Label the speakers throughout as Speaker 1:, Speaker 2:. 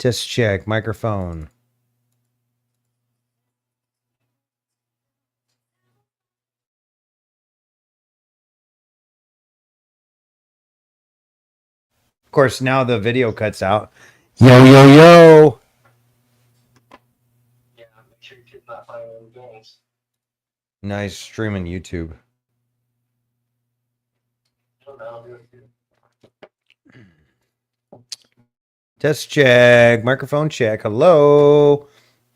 Speaker 1: Test check. Microphone. Of course, now the video cuts out. Yo, yo, yo.
Speaker 2: Yeah, make sure you keep not playing any games.
Speaker 1: Nice streaming YouTube. Test check. Microphone check. Hello.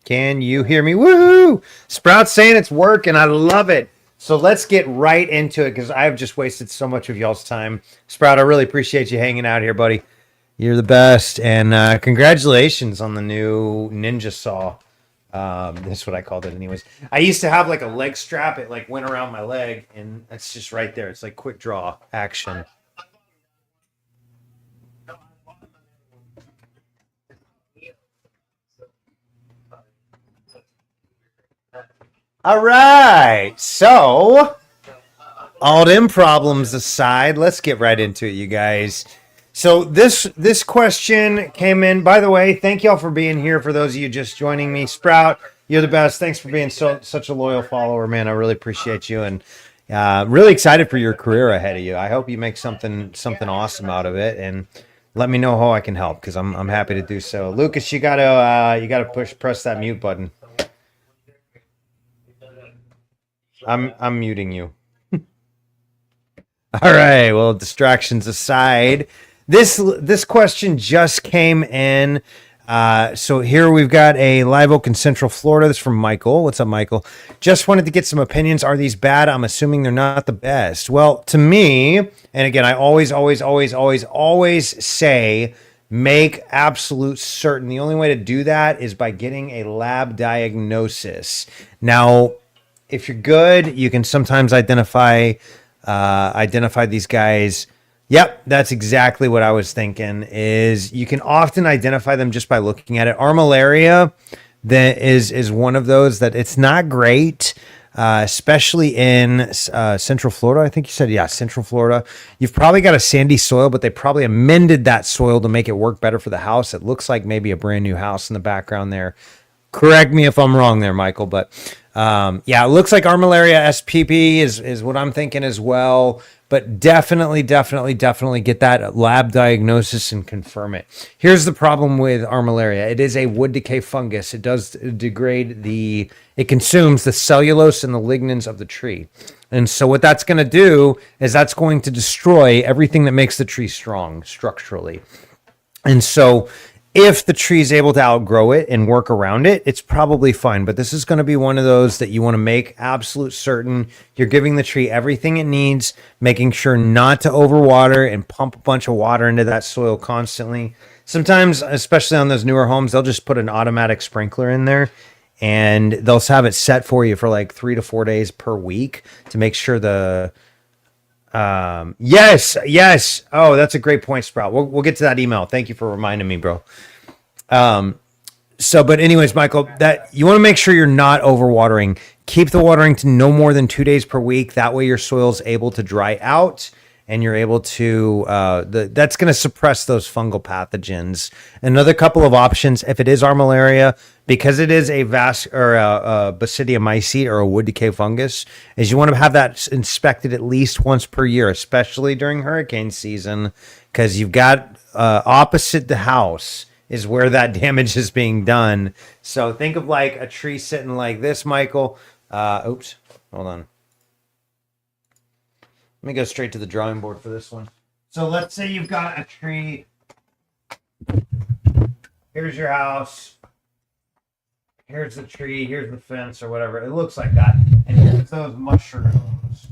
Speaker 1: Can you hear me? Woo! Sprout's saying it's working. I love it. So let's get right into it because I've just wasted so much of y'all's time. Sprout, I really appreciate you hanging out here, buddy. You're the best. And congratulations on the new Ninja Saw. That's what I called it anyways. I used to have like a leg strap. It like went around my leg and it's just right there. It's like quick draw action. All right. So all them problems aside, let's get right into it, you guys. So this question came in. By the way, thank y'all for being here. For those of you just joining me, Sprout, you're the best. Thanks for being such a loyal follower, man. I really appreciate you, and really excited for your career ahead of you. I hope you make something awesome out of it, and let me know how I can help because I'm happy to do so. Lucas, you gotta press that mute button. I'm muting you. All right. Well, distractions aside, this question just came in. So here we've got a Live Oak in Central Florida. This is from Michael. What's up, Michael? Just wanted to get some opinions. Are these bad? I'm assuming they're not the best. Well, to me, and again, I always say make absolute certain. The only way to do that is by getting a lab diagnosis. Now, if you're good, you can sometimes identify these guys. Yep, that's exactly what I was thinking. Is you can often identify them just by looking at it. Armillaria that is one of those that it's not great, especially in Central Florida. I think you said, yeah, Central Florida. You've probably got a sandy soil, but they probably amended that soil to make it work better for the house. It looks like maybe a brand new house in the background there. Correct me if I'm wrong there, Michael, but yeah, it looks like Armillaria SPP is what I'm thinking as well. But definitely get that lab diagnosis and confirm it. Here's the problem with Armillaria. It is a wood decay fungus. It does degrade it consumes the cellulose and the lignins of the tree. And so what that's going to do is that's going to destroy everything that makes the tree strong structurally. And so if the tree is able to outgrow it and work around it, it's probably fine. But this is going to be one of those that you want to make absolute certain you're giving the tree everything it needs, making sure not to overwater and pump a bunch of water into that soil constantly. Sometimes, especially on those newer homes, they'll just put an automatic sprinkler in there and they'll have it set for you for like 3 to 4 days per week to make sure yes. Oh, that's a great point, Sprout. We'll get to that email. Thank you for reminding me, bro. But anyways, Michael, that you want to make sure you're not overwatering. Keep the watering to no more than 2 days per week. That way your soil's able to dry out and you're able to, that's going to suppress those fungal pathogens. Another couple of options, if it is Armillaria, because it is a Basidiomycete or a wood decay fungus, is you want to have that inspected at least once per year, especially during hurricane season, because you've got opposite the house is where that damage is being done. So think of like a tree sitting like this, Michael. Oops, hold on. Let me go straight to the drawing board for this one. So let's say you've got a tree. Here's your house. Here's the tree. Here's the fence or whatever. It looks like that. And here's those mushrooms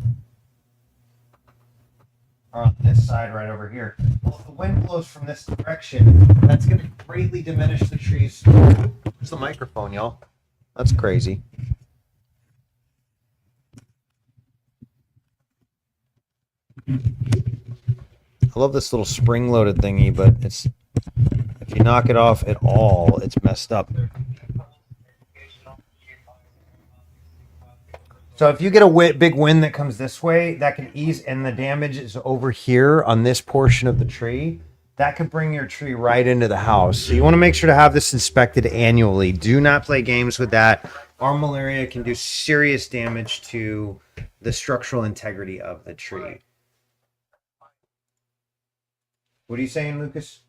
Speaker 1: are on this side right over here. Well, if the wind blows from this direction, that's going to greatly diminish the trees. Where's the microphone, y'all? That's crazy. I love this little spring-loaded thingy, but it's if you knock it off at all, it's messed up. So if you get a big wind that comes this way, that can ease, and the damage is over here on this portion of the tree. that could bring your tree right into the house. So you want to make sure to have this inspected annually. Do not play games with that. Armillaria can do serious damage to the structural integrity of the tree. What are you saying, Lucas?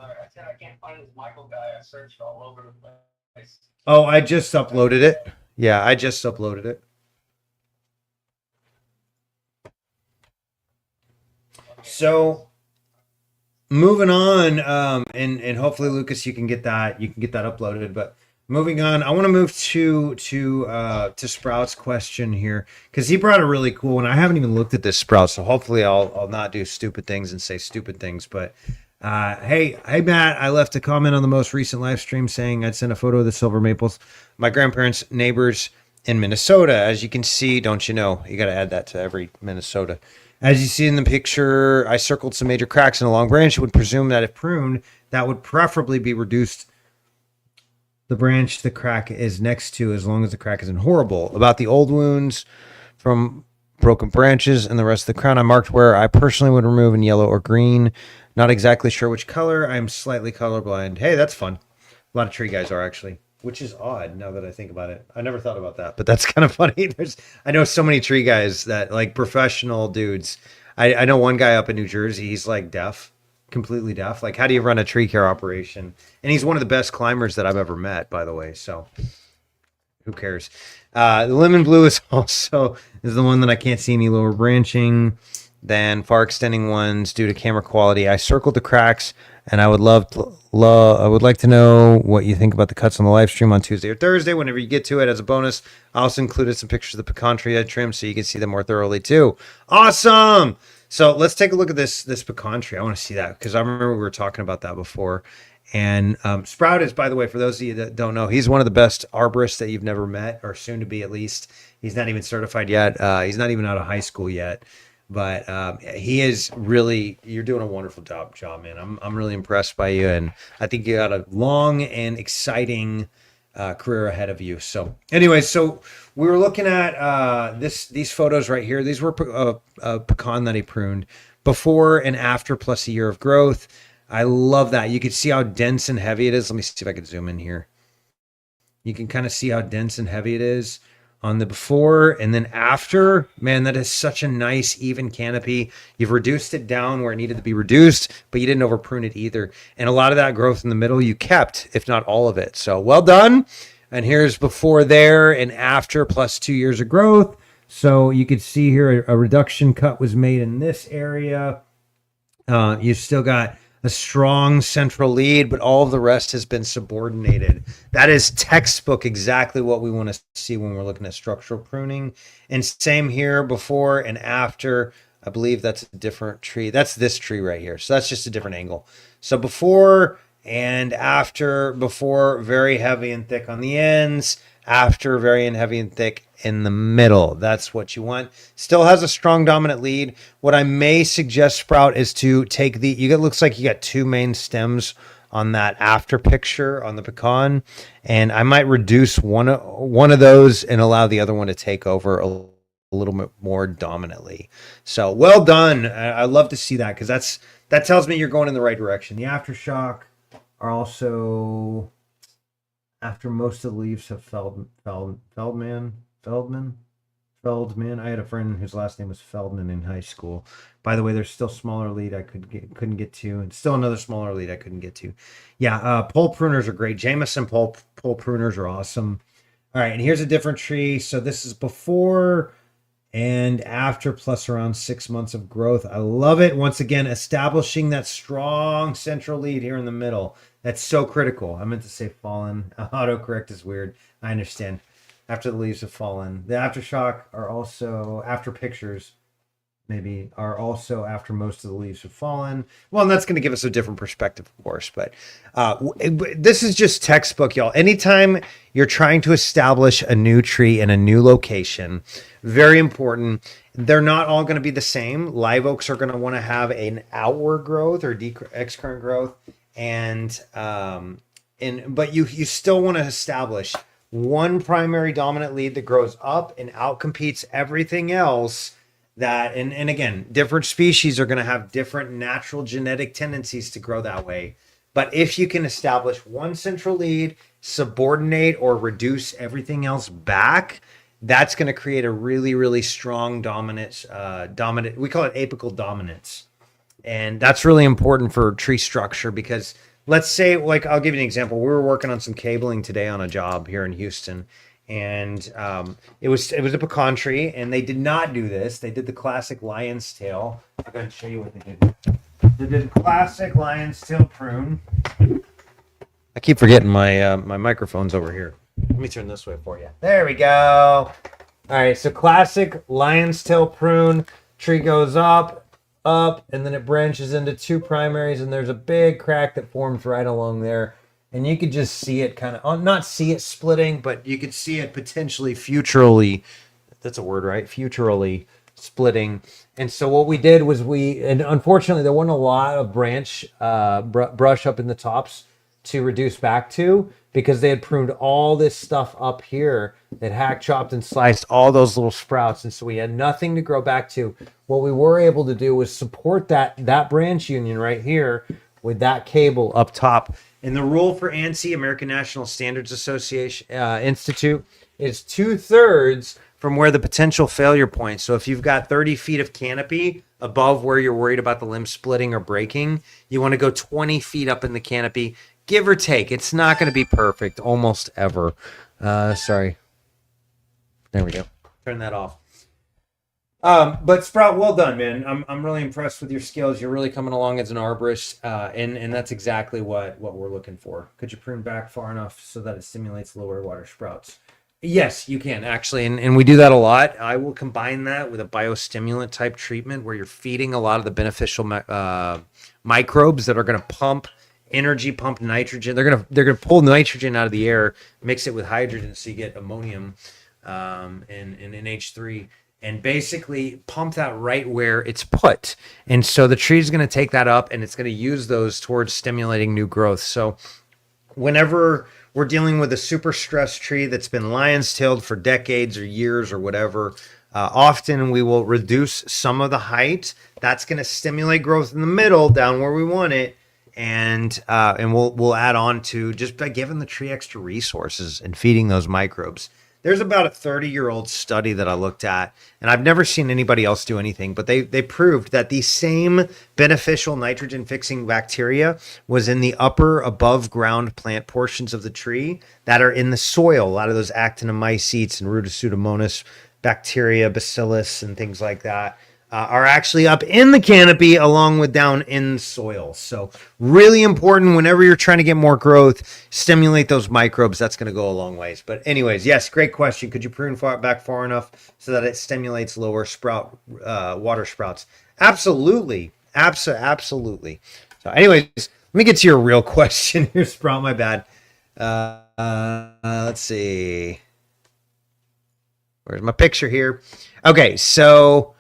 Speaker 2: I said I can't find this Michael guy. I searched all over the place.
Speaker 1: Oh, I just uploaded it. Yeah, I just uploaded it. So moving on, and hopefully Lucas, you can get that uploaded. But moving on, I want to move to Sprout's question here because he brought a really cool one. I haven't even looked at this, Sprout, so hopefully I'll not do stupid things and say stupid things. But hey Matt, I left a comment on the most recent live stream saying I'd send a photo of the silver maples, my grandparents' neighbors in Minnesota. As you can see, don't you know, you got to add that to every Minnesota. As you see in the picture, I circled some major cracks in a long branch. It would presume that if pruned, that would preferably be reduced the branch the crack is next to, as long as the crack isn't horrible. About the old wounds from broken branches and the rest of the crown, I marked where I personally would remove in yellow or green. Not exactly sure which color. I'm slightly colorblind. Hey, that's fun. A lot of tree guys are actually, which is odd now that I think about it. I never thought about that, but that's kind of funny. I know so many tree guys that like professional dudes. I know one guy up in New Jersey. He's like deaf, completely deaf. Like, how do you run a tree care operation? And he's one of the best climbers that I've ever met, by the way. So who cares? The lemon blue is the one that I can't see any lower branching than far extending ones due to camera quality. I circled the cracks, and I would I would like to know what you think about the cuts on the live stream on Tuesday or Thursday. Whenever you get to it, as a bonus, I also included some pictures of the pecan tree I trimmed so you can see them more thoroughly too. Awesome. So let's take a look at this pecan tree. I want to see that because I remember we were talking about that before. And Sprout is, by the way, for those of you that don't know, he's one of the best arborists that you've never met, or soon to be at least. He's not even certified yet. He's not even out of high school yet. But he is really, you're doing a wonderful job, man. I'm really impressed by you, and I think you got a long and exciting career ahead of you. So anyway, so we were looking at these photos right here. These were a pecan that he pruned before and after, plus a year of growth. I love that. You can see how dense and heavy it is. Let me see if I can zoom in here. You can kind of see how dense and heavy it is on the before, and then after. Man, that is such a nice even canopy. You've reduced it down where it needed to be reduced, but you didn't over prune it either. And a lot of that growth in the middle you kept, if not all of it. So well done. And here's before there and after, plus 2 years of growth. So you could see here a reduction cut was made in this area. You've still got a strong central lead, but all of the rest has been subordinated. That is textbook exactly what we want to see when we're looking at structural pruning. And same here, before and after. I believe that's a different tree. That's this tree right here. So that's just a different angle. So before and after. Before, very heavy and thick on the ends. After, very heavy and thick in the middle. That's what you want. Still has a strong dominant lead. What I may suggest, Sprout, is to take it looks like you got two main stems on that after picture on the pecan, and I might reduce one of those and allow the other one to take over a little bit more dominantly. So well done. I love to see that, because that tells me you're going in the right direction. The aftershock are also after most of the leaves have Feldman. I had a friend whose last name was Feldman in high school. By the way, there's still smaller lead I couldn't get to, and still another smaller lead I couldn't get to. Yeah, pole pruners are great. Jameson pole pruners are awesome. All right, and here's a different tree. So this is before and after, plus around 6 months of growth. I love it. Once again, establishing that strong central lead here in the middle. That's so critical. I meant to say fallen. Autocorrect is weird. I understand. After the leaves have fallen. The aftershock are also after pictures, maybe, are also after most of the leaves have fallen. Well, and that's going to give us a different perspective, of course. But this is just textbook, y'all. Anytime you're trying to establish a new tree in a new location, very important. They're not all going to be the same. Live oaks are going to want to have an outward growth or excurrent growth. But you still want to establish one primary dominant lead that grows up and outcompetes everything else that, and again, different species are going to have different natural genetic tendencies to grow that way. But if you can establish one central lead, subordinate or reduce everything else back, that's going to create a really, really strong dominant. We call it apical dominance, and that's really important for tree structure because let's say, like, I'll give you an example. We were working on some cabling today on a job here in Houston, and it was a pecan tree, and they did not do this. They did the classic lion's tail. I'm going to show you what they did. They did the classic lion's tail prune. I keep forgetting my microphone's over here. Let me turn this way for you. There we go. All right, so classic lion's tail prune. Tree goes up, and then it branches into two primaries, and there's a big crack that forms right along there. And you could just see it kind of, not see it splitting, but you could see it potentially futurally, that's a word, right? Futurally splitting. And so what we did was and unfortunately there wasn't a lot of brush up in the tops to reduce back to, because they had pruned all this stuff up here that hacked, chopped, and sliced all those little sprouts. And so we had nothing to grow back to. What we were able to do was support that branch union right here with that cable up top. And the rule for ANSI, American National Standards Association Institute, is 2/3 from where the potential failure point. So if you've got 30 feet of canopy above where you're worried about the limb splitting or breaking, you want to go 20 feet up in the canopy, give or take. It's not going to be perfect almost ever. Sorry. There we go. Turn that off. But Sprout, well done, man. I'm really impressed with your skills. You're really coming along as an arborist, and that's exactly what we're looking for. Could you prune back far enough so that it stimulates lower water sprouts? Yes, you can actually, and we do that a lot. I will combine that with a biostimulant type treatment where you're feeding a lot of the beneficial microbes that are going to pump energy, pump nitrogen. They're gonna pull nitrogen out of the air, mix it with hydrogen, so you get ammonium and NH3. And basically pump that right where it's put. And so the tree is going to take that up and it's going to use those towards stimulating new growth. So whenever we're dealing with a super stressed tree that's been lion's tailed for decades or years or whatever, often we will reduce some of the height. That's going to stimulate growth in the middle down where we want it. And we'll add on to just by giving the tree extra resources and feeding those microbes. There's about a 30-year-old study that I looked at, and I've never seen anybody else do anything, but they proved that the same beneficial nitrogen-fixing bacteria was in the upper above-ground plant portions of the tree that are in the soil. A lot of those actinomycetes and Pseudomonas bacteria, bacillus, and things like that are actually up in the canopy along with down in soil. So really important whenever you're trying to get more growth, stimulate those microbes. That's going to go a long ways. But anyways, yes, great question. Could you prune back far enough so that it stimulates lower water sprouts? Absolutely. Absolutely. So anyways, let me get to your real question here, Sprout. My bad. Let's see. Where's my picture here? Okay, so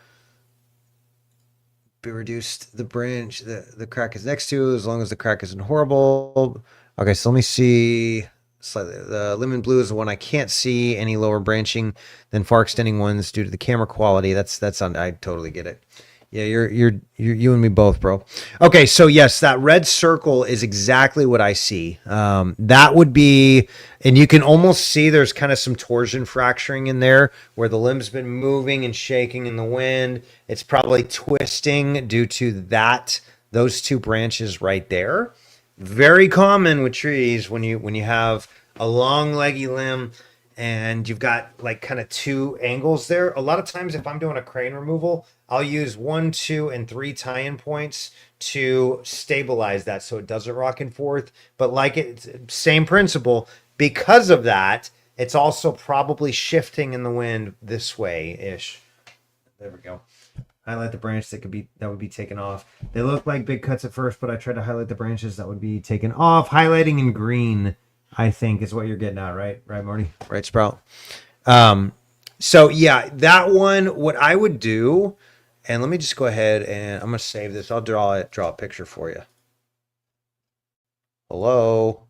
Speaker 1: be reduced the branch the crack is next to, as long as the crack isn't horrible. Okay, so let me see. Slightly, the lemon blue is the one I can't see any lower branching than far extending ones due to the camera quality. That's I totally get it. Yeah, you're you and me both, bro. Okay, so yes, that red circle is exactly what I see. That would be, and you can almost see there's kind of some torsion fracturing in there where the limb's been moving and shaking in the wind. It's probably twisting due to those two branches right there. Very common with trees when you have a long leggy limb and you've got like kind of two angles there. A lot of times if I'm doing a crane removal, I'll use 1, 2, and 3 tie-in points to stabilize that so it doesn't rock and forth. But same principle. Because of that, it's also probably shifting in the wind this way-ish. There we go. Highlight the branch that would be taken off. They look like big cuts at first, but I tried to highlight the branches that would be taken off. Highlighting in green, I think, is what you're getting at, right? Right, Marty? Right, Sprout. So yeah, that one, what I would do, and let me just go ahead and I'm gonna save this. I'll draw a picture for you. Hello.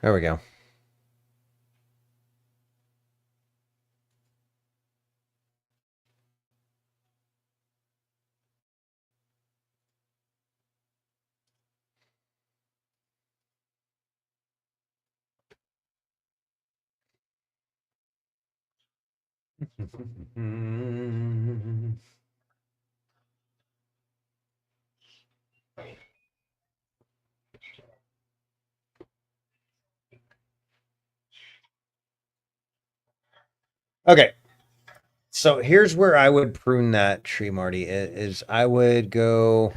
Speaker 1: There we go. Okay, so here's where I would prune that tree, Marty. Is I would go.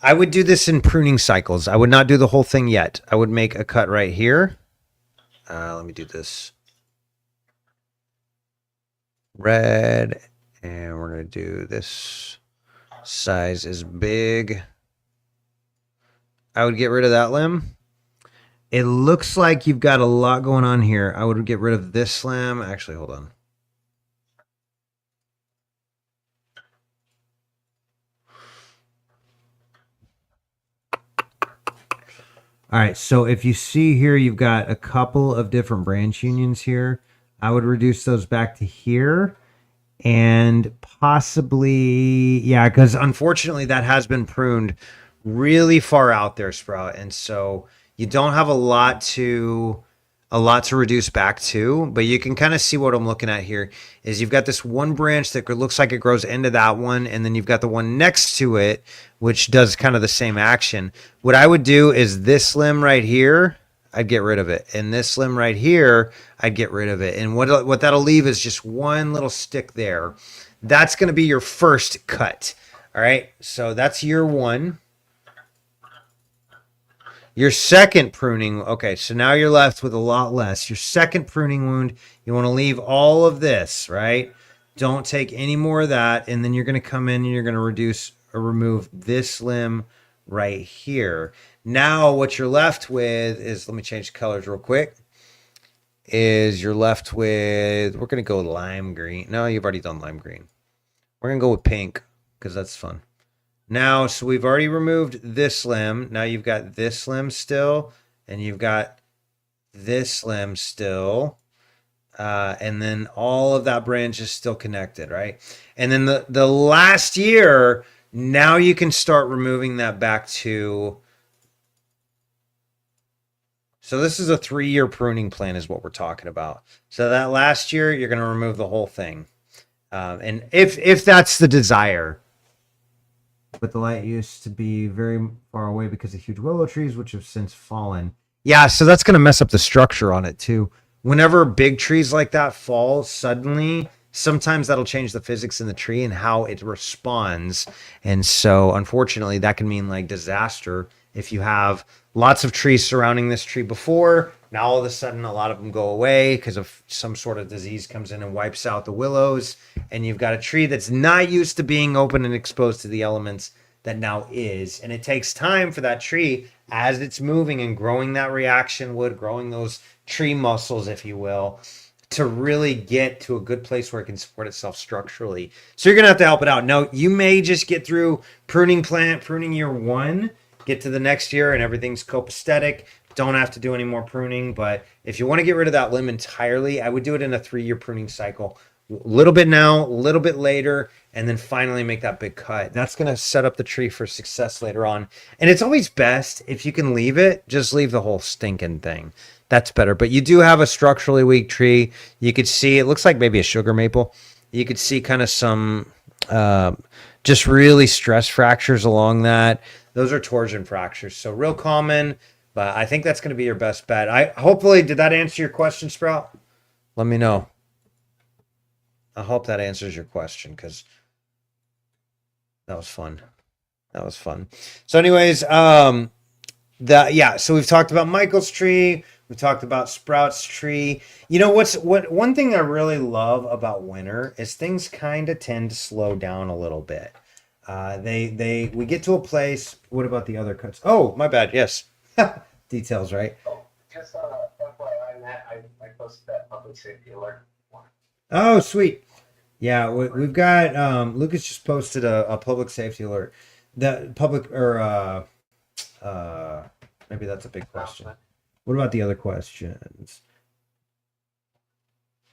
Speaker 1: I would do this in pruning cycles. I would not do the whole thing yet. I would make a cut right here. Let me do this red, and we're gonna do this size is big. I would get rid of that limb. It looks like you've got a lot going on here. I would get rid of this limb. Actually, hold on. All right, so if you see here, you've got a couple of different branch unions here. I would reduce those back to here and possibly, yeah, because unfortunately that has been pruned really far out there, Sprout. And so you don't have a lot to reduce back to, but you can kind of see what I'm looking at here is you've got this one branch that looks like it grows into that one, and then you've got the one next to it, which does kind of the same action. What I would do is this limb right here, I'd get rid of it. And this limb right here, I'd get rid of it. And what that'll leave is just one little stick there. That's going to be your first cut. All right. So that's year one. Your second pruning, okay, so now you're left with a lot less. Your second pruning wound, you want to leave all of this, right? Don't take any more of that. And then you're going to come in and you're going to reduce or remove this limb right here. Now what you're left with is, let me change the colors real quick, is you're left with, we're going to go lime green. No, you've already done lime green. We're going to go with pink because that's fun. Now, so we've already removed this limb. Now you've got this limb still, and you've got this limb still. And then all of that branch is still connected, right? And then the last year, now you can start removing that back to. So this is a 3-year pruning plan is what we're talking about. So that last year, you're going to remove the whole thing. And if that's the desire. But the light used to be very far away because of huge willow trees, which have since fallen. Yeah, so that's going to mess up the structure on it too. Whenever big trees like that fall suddenly, sometimes that'll change the physics in the tree and how it responds. And so, unfortunately, that can mean like disaster if you have lots of trees surrounding this tree before. Now, all of a sudden, a lot of them go away because of some sort of disease comes in and wipes out the willows. And you've got a tree that's not used to being open and exposed to the elements that now is. And it takes time for that tree as it's moving and growing that reaction wood, growing those tree muscles, if you will, to really get to a good place where it can support itself structurally. So you're going to have to help it out. Now, you may just get through pruning year one, get to the next year and everything's copacetic. Don't have to do any more pruning. But if you want to get rid of that limb entirely, I would do it in a 3-year pruning cycle. A little bit now, a little bit later, and then finally make that big cut. That's going to set up the tree for success later on. And it's always best if you can leave it, just leave the whole stinking thing. That's better. But you do have a structurally weak tree. You could see, it looks like maybe a sugar maple. You could see kind of some just really stress fractures along that. Those are torsion fractures. So real common, but I think that's going to be your best bet. Hopefully, did that answer your question, Sprout? Let me know. I hope that answers your question because that was fun. That was fun. So, anyways, so we've talked about Michael's tree. We talked about Sprout's tree. You know one thing I really love about winter is things kind of tend to slow down a little bit. We get to a place. What about the other cuts? Oh, my bad. Yes, details, right?
Speaker 2: Oh, just FYI, Matt, I posted that public safety alert one.
Speaker 1: Oh, sweet. Yeah, we've got Lucas just posted a public safety alert. The public or maybe that's a big question. What about the other questions?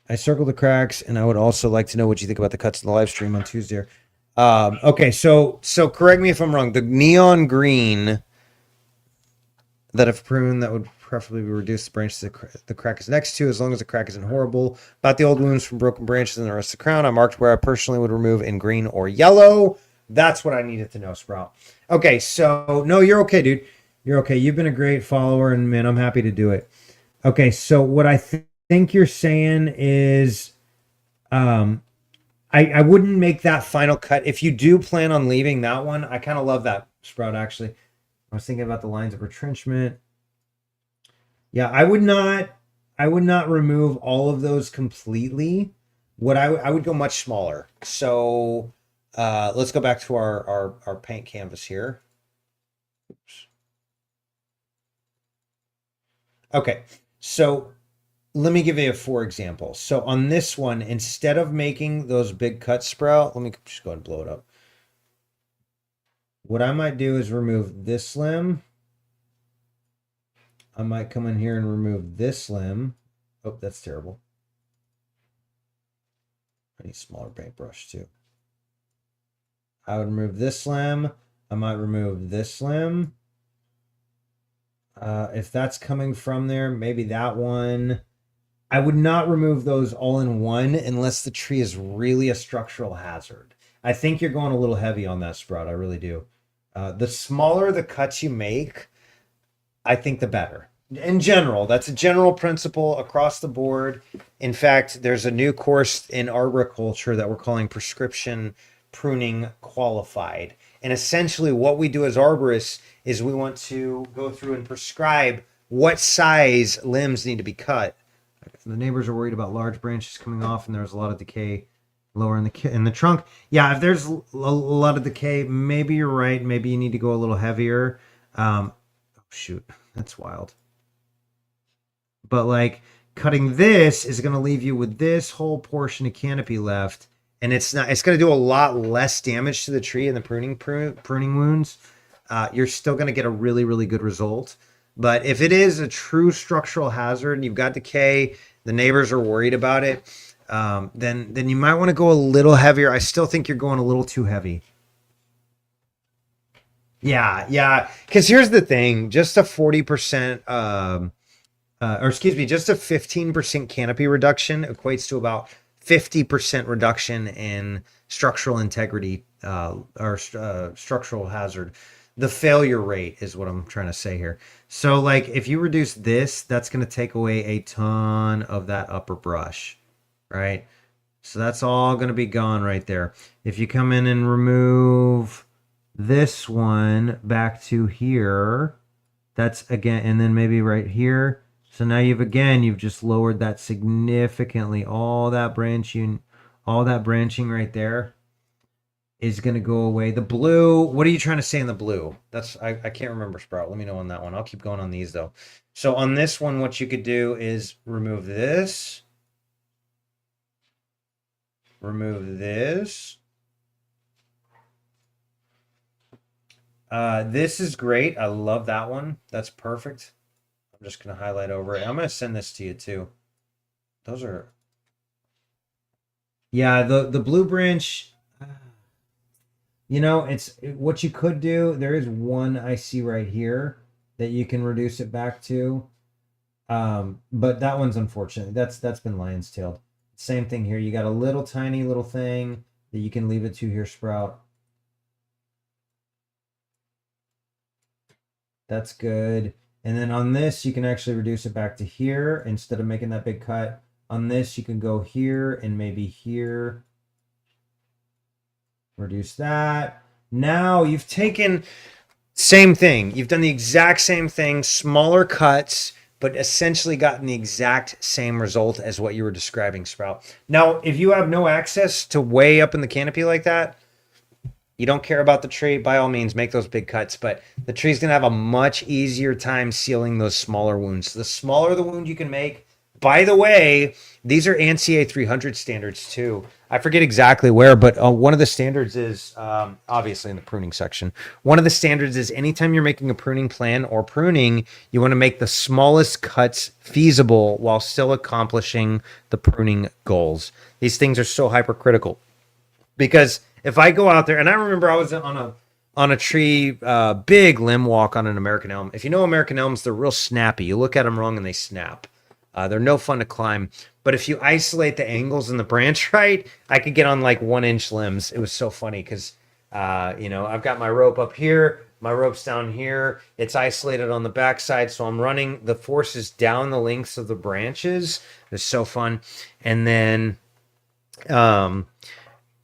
Speaker 1: I circled the cracks, and I would also like to know what you think about the cuts in the live stream on Tuesday. Okay, so correct me if I'm wrong. The neon green that I've pruned that would preferably reduce the branches the crack is next to, as long as the crack isn't horrible. About the old wounds from broken branches and the rest of the crown, I marked where I personally would remove in green or yellow. That's what I needed to know, Sprout. Okay, so no, you're okay, dude. You're okay. You've been a great follower, and man, I'm happy to do it. Okay, so what I think you're saying is, I wouldn't make that final cut. If you do plan on leaving that one, I kind of love that, Sprout, actually. I was thinking about the lines of retrenchment. Yeah, I would not remove all of those completely. What I would go much smaller. So let's go back to our paint canvas here. Oops. Okay, so let me give you a for example. So on this one, instead of making those big cuts, Sprout, let me just go ahead and blow it up. What I might do is remove this limb. I might come in here and remove this limb. Oh, that's terrible. I need a smaller paintbrush too. I would remove this limb. I might remove this limb. If that's coming from there, maybe that one. I would not remove those all in one unless the tree is really a structural hazard. I think you're going a little heavy on that, Sprout. I really do. The smaller the cuts you make, I think the better. In general, that's a general principle across the board. In fact, there's a new course in arboriculture that we're calling Prescription Pruning Qualified. And essentially what we do as arborists is we want to go through and prescribe what size limbs need to be cut. The neighbors are worried about large branches coming off, and there's a lot of decay lower in the trunk. Yeah, if there's a lot of decay, maybe you're right. Maybe you need to go a little heavier. Oh, shoot, that's wild. But like cutting this is going to leave you with this whole portion of canopy left, and it's going to do a lot less damage to the tree in the pruning wounds. You're still going to get a really, really good result. But if it is a true structural hazard and you've got decay, the neighbors are worried about it, then you might want to go a little heavier. I still think you're going a little too heavy. Yeah. Because here's the thing: just a 40%, just a 15% canopy reduction equates to about 50% reduction in structural integrity or structural hazard. The failure rate is what I'm trying to say here. So like if you reduce this, that's going to take away a ton of that upper brush, right? So that's all going to be gone right there. If you come in and remove this one back to here, that's again, and then maybe right here. So now you've just lowered that significantly. All that branching right there is going to go away. The blue, what are you trying to say in the blue? I can't remember, Sprout. Let me know on that one. I'll keep going on these though. So on this one, what you could do is remove this. Remove this. This is great. I love that one. That's perfect. I'm just going to highlight over it. I'm going to send this to you too. Those are... Yeah, the blue branch... You know, it's what you could do. There is one I see right here that you can reduce it back to. But that one's unfortunate. That's been lion's tailed. Same thing here. You got a little tiny little thing that you can leave it to here, Sprout. That's good. And then on this, you can actually reduce it back to here instead of making that big cut. On this, you can go here and maybe here. Reduce that. Now you've taken same thing. You've done the exact same thing, smaller cuts, but essentially gotten the exact same result as what you were describing, Sprout. Now, if you have no access to way up in the canopy like that, you don't care about the tree, by all means, make those big cuts, but the tree's going to have a much easier time sealing those smaller wounds. The smaller the wound you can make, by the way, these are ANCA 300 standards too. I forget exactly where, but one of the standards is, obviously in the pruning section, one of the standards is anytime you're making a pruning plan or pruning, you want to make the smallest cuts feasible while still accomplishing the pruning goals. These things are so hypercritical because if I go out there, and I remember I was on on a tree, big limb walk on an American elm. If you know American elms, they're real snappy. You look at them wrong and they snap. They're no fun to climb. But if you isolate the angles in the branch right, I could get on like 1 inch limbs. It was so funny because, I've got my rope up here, my rope's down here. It's isolated on the backside. So I'm running the forces down the lengths of the branches. It's so fun. And then, um,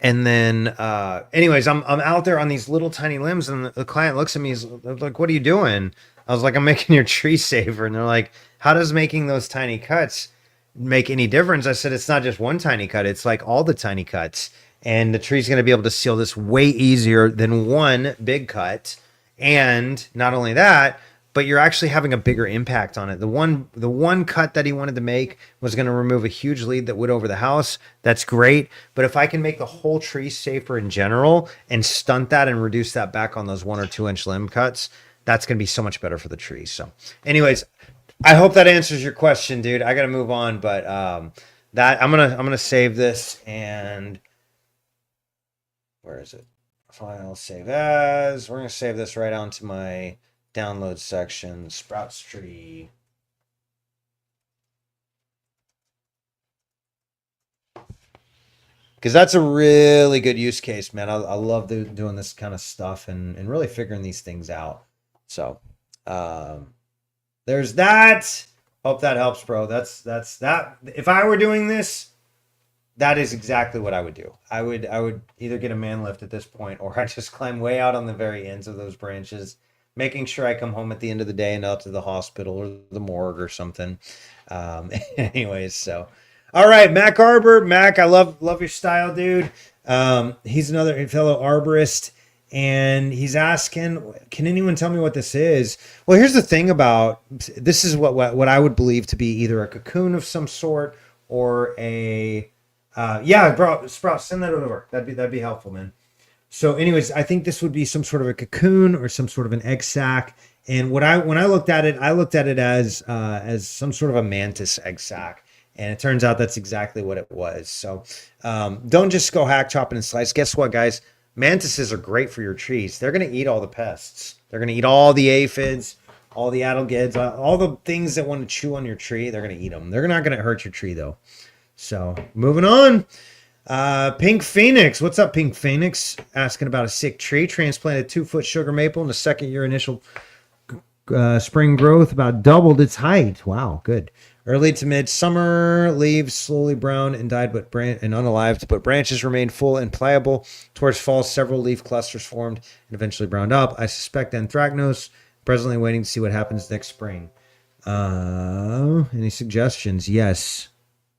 Speaker 1: anyways, I'm out there on these little tiny limbs, and the client looks at me, he's like, "What are you doing?" I was like, "I'm making your tree safer." And they're like, "How does making those tiny cuts make any difference?" I said, "It's not just one tiny cut; it's like all the tiny cuts, and the tree's going to be able to seal this way easier than one big cut. And not only that, but you're actually having a bigger impact on it. The one cut that he wanted to make was going to remove a huge lead that would over the house. That's great. But if I can make the whole tree safer in general and stunt that and reduce that back on those 1 or 2 inch limb cuts, that's going to be so much better for the tree. So anyways, I hope that answers your question, dude. I got to move on, but that I'm gonna save this, and where is it? File, save as. We're gonna save this right onto my download section, Sprouts tree. Because that's a really good use case, man. I love doing this kind of stuff and really figuring these things out. So there's that. Hope that helps, bro. That's that. If I were doing this, that is exactly what I would do. I would either get a man lift at this point, or I just climb way out on the very ends of those branches, making sure I come home at the end of the day and out to the hospital or the morgue or something. Anyways, so all right, Mac Arbor. Mac, I love your style, dude. He's another fellow arborist, and he's asking, can anyone tell me what this is? Well, here's the thing about this is what I would believe to be either a cocoon of some sort or a yeah, bro, Sprout, send that over. That'd be helpful, man. So, anyways, I think this would be some sort of a cocoon or some sort of an egg sac. And when I looked at it, as some sort of a mantis egg sac. And it turns out that's exactly what it was. So, don't just go hack, chopping, and slice. Guess what, guys? Mantises are great for your trees. They're going to eat all the pests. They're going to eat all the aphids, all the adelgids, all the things that want to chew on your tree. They're going to eat them. They're not going to hurt your tree, though. So moving on. Pink Phoenix. What's up, Pink Phoenix? Asking about a sick tree. Transplanted 2-foot sugar maple in the second year initial spring growth, about doubled its height. Wow, good. Early to mid-summer, leaves slowly brown and died, but and unalived, but branches remained full and pliable. Towards fall, several leaf clusters formed and eventually browned up. I suspect anthracnose. Presently waiting to see what happens next spring. Any suggestions? Yes.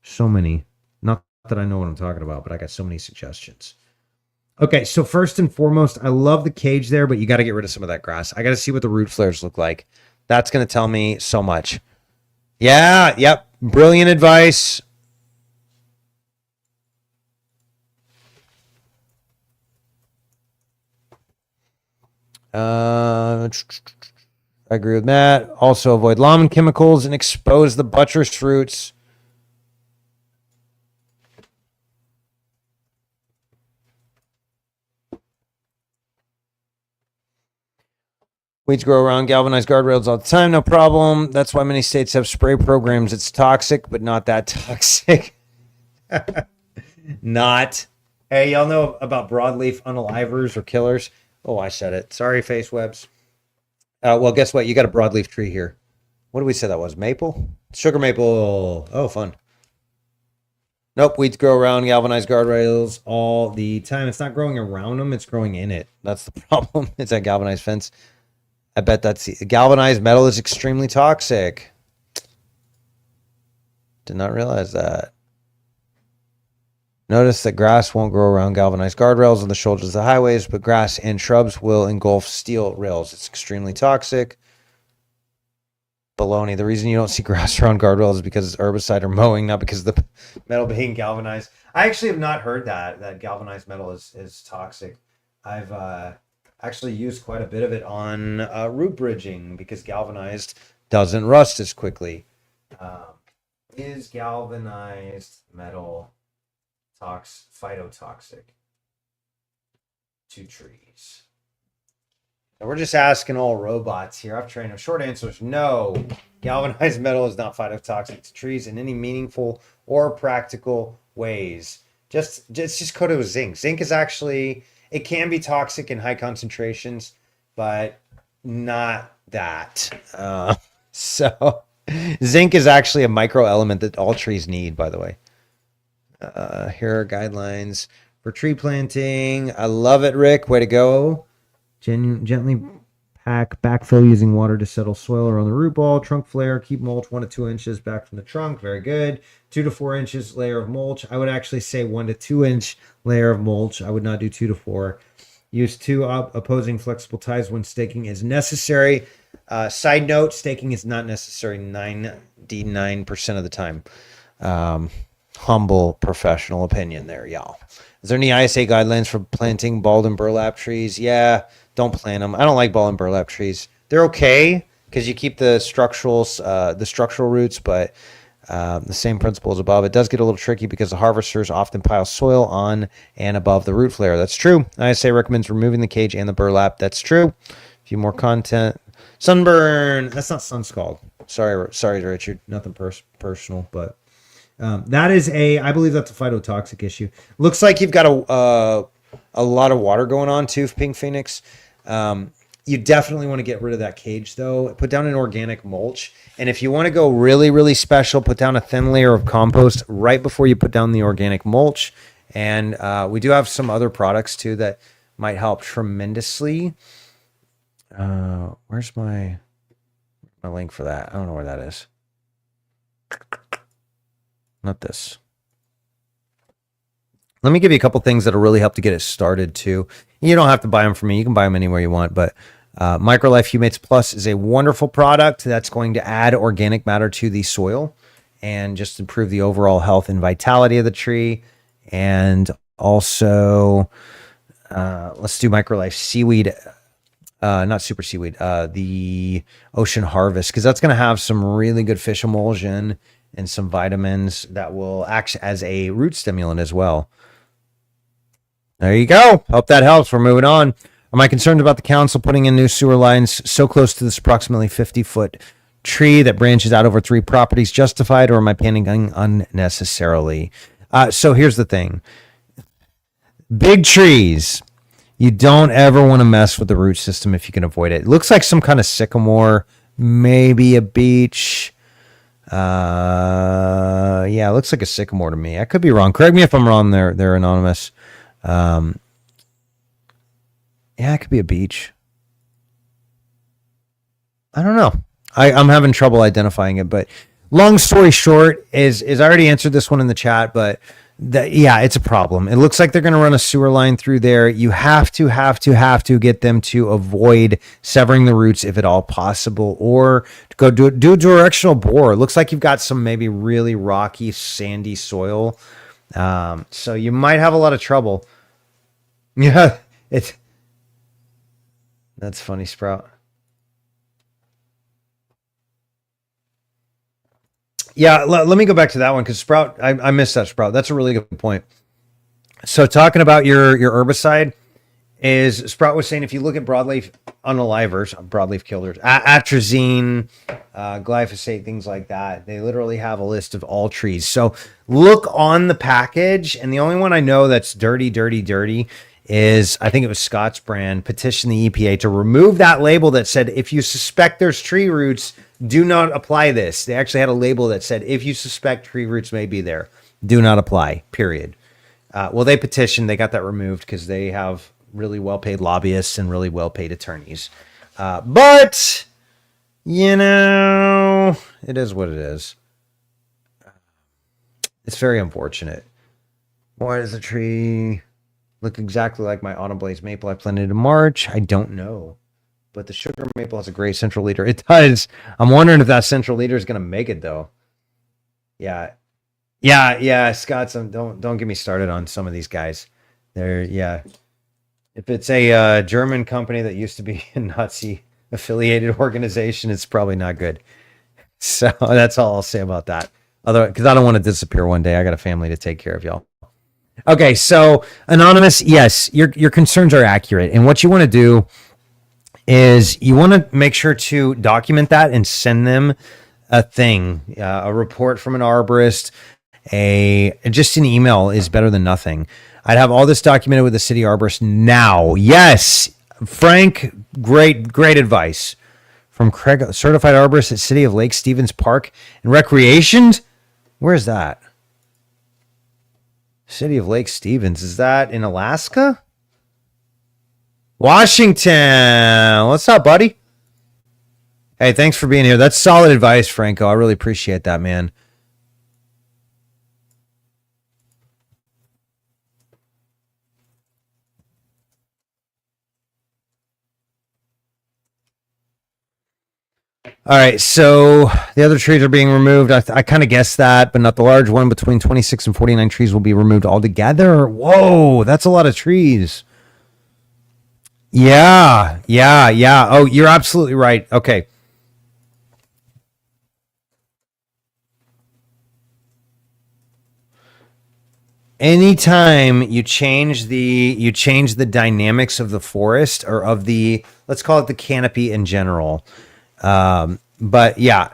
Speaker 1: So many. Not that I know what I'm talking about, but I got so many suggestions. Okay, so first and foremost, I love the cage there, but you got to get rid of some of that grass. I got to see what the root flares look like. That's going to tell me so much. Yeah, yep. Brilliant advice. I agree with Matt. Also avoid lawn chemicals and expose the buttress roots. Weeds grow around galvanized guardrails all the time, no problem. That's why many states have spray programs. It's toxic, but not that toxic. Not. Hey, y'all know about broadleaf unalivers or killers? Oh, I said it. Sorry, face webs. Well, guess what? You got a broadleaf tree here. What did we say that was? Maple? Sugar maple. Oh, fun. Nope, weeds grow around galvanized guardrails all the time. It's not growing around them, it's growing in it. That's the problem. It's that galvanized fence. I bet that's galvanized metal is extremely toxic. Did not realize that. Notice that grass won't grow around galvanized guardrails on the shoulders of the highways, but grass and shrubs will engulf steel rails. It's extremely toxic. Baloney. The reason you don't see grass around guardrails is because it's herbicide or mowing, not because of the metal being galvanized. I actually have not heard that galvanized metal is toxic. I've actually used quite a bit of it on root bridging because galvanized doesn't rust as quickly. Is galvanized metal phytotoxic to trees? We're just asking all robots here. I've trained them. Short answer is no. Galvanized metal is not phytotoxic to trees in any meaningful or practical ways. Just coated with zinc. Zinc is actually, it can be toxic in high concentrations, but not that. So zinc is actually a micro element that all trees need, by the way. Here are guidelines for tree planting. I love it, Rick. Way to go. Gently pack backfill using water to settle soil around the root ball. Trunk flare. Keep mulch 1 to 2 inches back from the trunk. Very good. 2 to 4 inches layer of mulch. I would actually say 1 to 2 inch layer of mulch. I would not do 2 to 4. Use 2 opposing flexible ties when staking is necessary. Side note, staking is not necessary 99% of the time. Humble professional opinion there, y'all. Is there any ISA guidelines for planting bald and burlap trees? Yeah, don't plant them. I don't like bald and burlap trees. They're okay because you keep the structural roots, but the same principle as above. It does get a little tricky because the harvesters often pile soil on and above the root flare. That's true. ISA recommends removing the cage and the burlap. That's true. A few more content. Sunburn. That's not sun scald. Sorry, Richard. Nothing personal, but that is I believe that's a phytotoxic issue. Looks like you've got a lot of water going on too, Pink Phoenix. You definitely want to get rid of that cage though. Put down an organic mulch. And if you want to go really, really special, put down a thin layer of compost right before you put down the organic mulch. And we do have some other products too that might help tremendously. Where's my link for that? I don't know where that is. Not this. Let me give you a couple things that'll really help to get it started too. You don't have to buy them from me. You can buy them anywhere you want, but Microlife Humates Plus is a wonderful product that's going to add organic matter to the soil and just improve the overall health and vitality of the tree. And also, let's do Microlife Seaweed, not Super Seaweed, the Ocean Harvest, because that's going to have some really good fish emulsion and some vitamins that will act as a root stimulant as well. There you go. Hope that helps. We're moving on. Am I concerned about the council putting in new sewer lines so close to this approximately 50-foot tree that branches out over 3 properties justified, or am I panicking unnecessarily? So here's the thing. Big trees, you don't ever want to mess with the root system if you can avoid it. It looks like some kind of sycamore, maybe a beech. Yeah, it looks like a sycamore to me. I could be wrong. Correct me if I'm wrong. They're anonymous. Yeah, it could be a beech. I don't know. I'm having trouble identifying it, but long story short is I already answered this one in the chat, but yeah, it's a problem. It looks like they're going to run a sewer line through there. You have to get them to avoid severing the roots if at all possible, or to go do directional bore. It looks like you've got some maybe really rocky, sandy soil. So you might have a lot of trouble. Yeah, that's funny, Sprout. Yeah, let me go back to that one because Sprout, I missed that, Sprout. That's a really good point. So talking about your herbicide, is Sprout was saying if you look at broadleaf unalivers, broadleaf killers, atrazine, glyphosate, things like that, they literally have a list of all trees. So look on the package, and the only one I know that's dirty is, I think it was Scott's brand, petitioned the EPA to remove that label that said, if you suspect there's tree roots, do not apply this. They actually had a label that said, if you suspect tree roots may be there, do not apply, period. Well, they petitioned, they got that removed because they have really well-paid lobbyists and really well-paid attorneys. But, you know, it is what it is. It's very unfortunate. Why does the tree look exactly like my autumn blaze maple I planted in March? I don't know. But the sugar maple has a great central leader. It does. I'm wondering if that central leader is going to make it, though. Yeah, Scott, don't get me started on some of these guys. Yeah. If it's a German company that used to be a Nazi-affiliated organization, it's probably not good. So that's all I'll say about that. Because I don't want to disappear one day. I got a family to take care of, y'all. Okay, so Anonymous, yes, your concerns are accurate. And what you want to do is you want to make sure to document that and send them a thing, a report from an arborist. Just an email is better than nothing. I'd have all this documented with the city arborist now. Yes, Frank, great advice from Craig, certified arborist at City of Lake Stevens Park and Recreation. Where is that? City of Lake Stevens. Is that in Alaska? Washington. What's up, buddy? Hey, thanks for being here. That's solid advice, Franco. I really appreciate that, man. All right, so the other trees are being removed. I kind of guessed that, but not the large one. Between 26 and 49 trees will be removed altogether. Whoa, that's a lot of trees. Yeah. Oh, you're absolutely right. Okay. Anytime you change the dynamics of the forest or of the, let's call it the canopy in general. But yeah,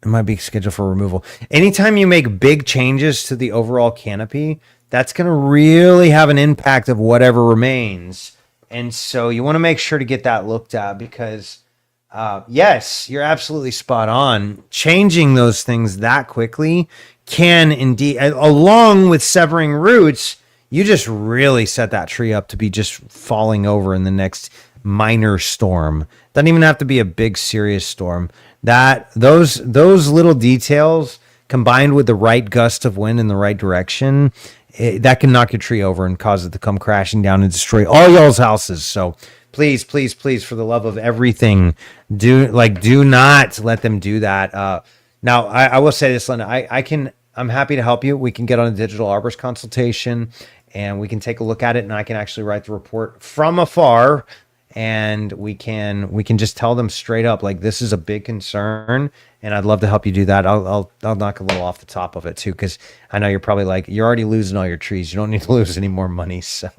Speaker 1: it might be scheduled for removal. Anytime you make big changes to the overall canopy, that's going to really have an impact of whatever remains. And so you want to make sure to get that looked at because, yes, you're absolutely spot on. Changing those things that quickly can indeed, along with severing roots, you just really set that tree up to be just falling over in the next minor storm. Doesn't even have to be a big serious storm. Those little details combined with the right gust of wind in the right direction, that can knock your tree over and cause it to come crashing down and destroy all y'all's houses. So please, for the love of everything, do not let them do that. Now I will say this, Linda, I'm happy to help you. We can get on a digital arborist consultation and we can take a look at it, and I can actually write the report from afar, and we can just tell them straight up, like, this is a big concern, and I'd love to help you do that. I'll knock a little off the top of it too, because I know you're probably like, you're already losing all your trees. You don't need to lose any more money. So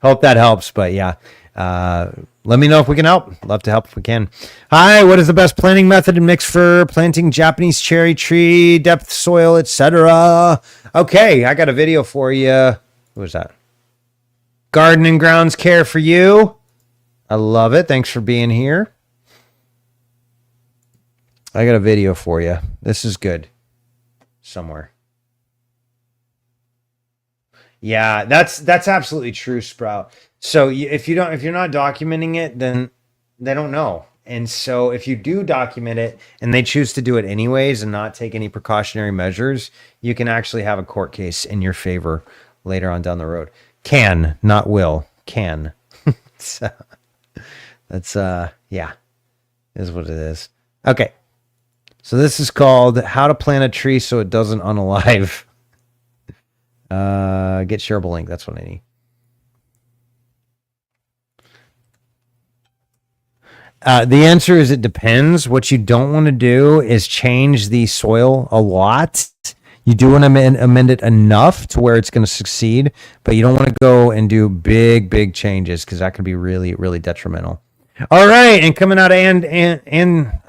Speaker 1: hope that helps. But yeah, let me know if we can help. Love to help if we can. Hi, what is the best planting method and mix for planting Japanese cherry tree, depth soil, etc.? Okay, I got a video for you. What was that? Garden and grounds care for you. I love it. Thanks for being here. I got a video for you. This is good. Somewhere. Yeah, that's absolutely true, Sprout. So if you're not documenting it, then they don't know. And so if you do document it and they choose to do it anyways and not take any precautionary measures, you can actually have a court case in your favor later on down the road. Can, not will. Can. So that's yeah, is what it is. Okay. So this is called How to Plant a Tree So It Doesn't Unalive. Get shareable link. That's what I need. The answer is it depends. What you don't want to do is change the soil a lot. You do want to amend it enough to where it's going to succeed, but you don't want to go and do big changes because that could be really detrimental. All right, and coming out of and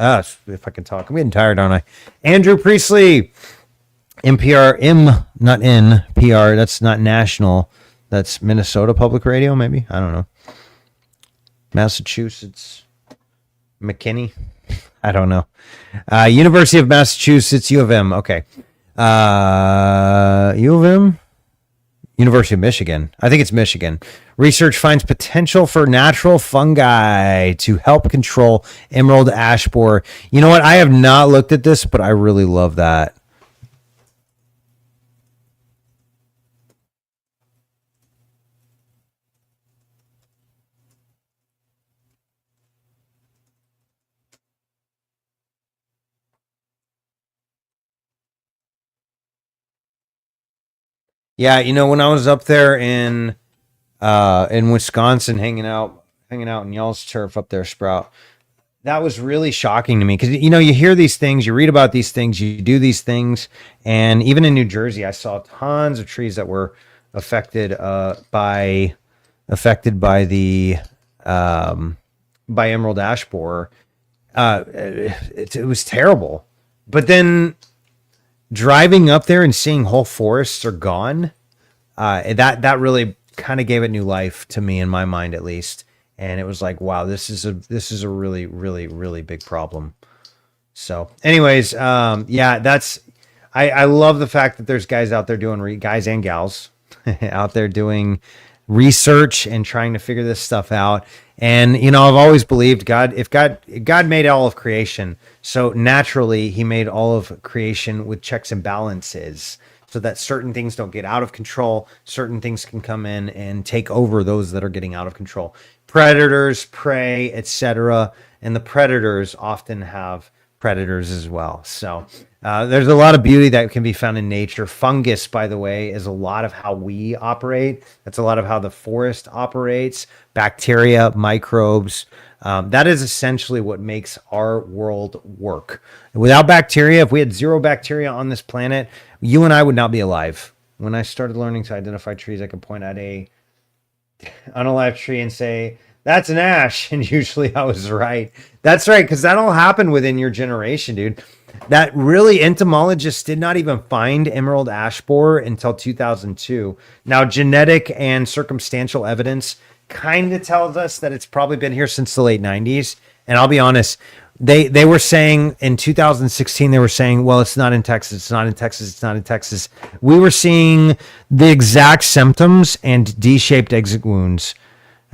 Speaker 1: if I can talk, I'm getting tired, aren't I? Andrew Priestley, NPR, not NPR. That's not national. That's Minnesota Public Radio, maybe. I don't know. Massachusetts, McKinney. I don't know. University of Massachusetts, U of M. Okay. U of M? University of Michigan. I think it's Michigan. Research finds potential for natural fungi to help control emerald ash borer. You know what? I have not looked at this, but I really love that. Yeah, you know, when I was up there in Wisconsin hanging out in y'all's turf up there, Sprout, that was really shocking to me because, you know, you hear these things, you read about these things, you do these things, and even in New Jersey, I saw tons of trees that were affected by the by emerald ash borer. It was terrible. But then driving up there and seeing whole forests are gone, that really kind of gave it new life to me, in my mind at least. And it was like, wow, this is a really, really, really big problem. So, anyways, yeah, I love the fact that there's guys out there doing guys and gals out there doing research and trying to figure this stuff out. And I've always believed God made all of creation, so naturally He made all of creation with checks and balances, so that certain things don't get out of control. Certain things can come in and take over those that are getting out of control. Predators, prey, etc. And the predators often have predators as well. So there's a lot of beauty that can be found in nature. Fungus, by the way, is a lot of how we operate. That's a lot of how the forest operates. Bacteria, microbes. That is essentially what makes our world work. Without bacteria, if we had zero bacteria on this planet, you and I would not be alive. When I started learning to identify trees, I could point at a unalive tree and say, that's an ash. And usually I was right. That's right, because that all happened within your generation, dude. That really, entomologists did not even find emerald ash borer until 2002. Now, genetic and circumstantial evidence kind of tells us that it's probably been here since the late 90s. And I'll be honest, they were saying in 2016, they were saying, well, it's not in Texas, it's not in Texas, it's not in Texas. We were seeing the exact symptoms and D-shaped exit wounds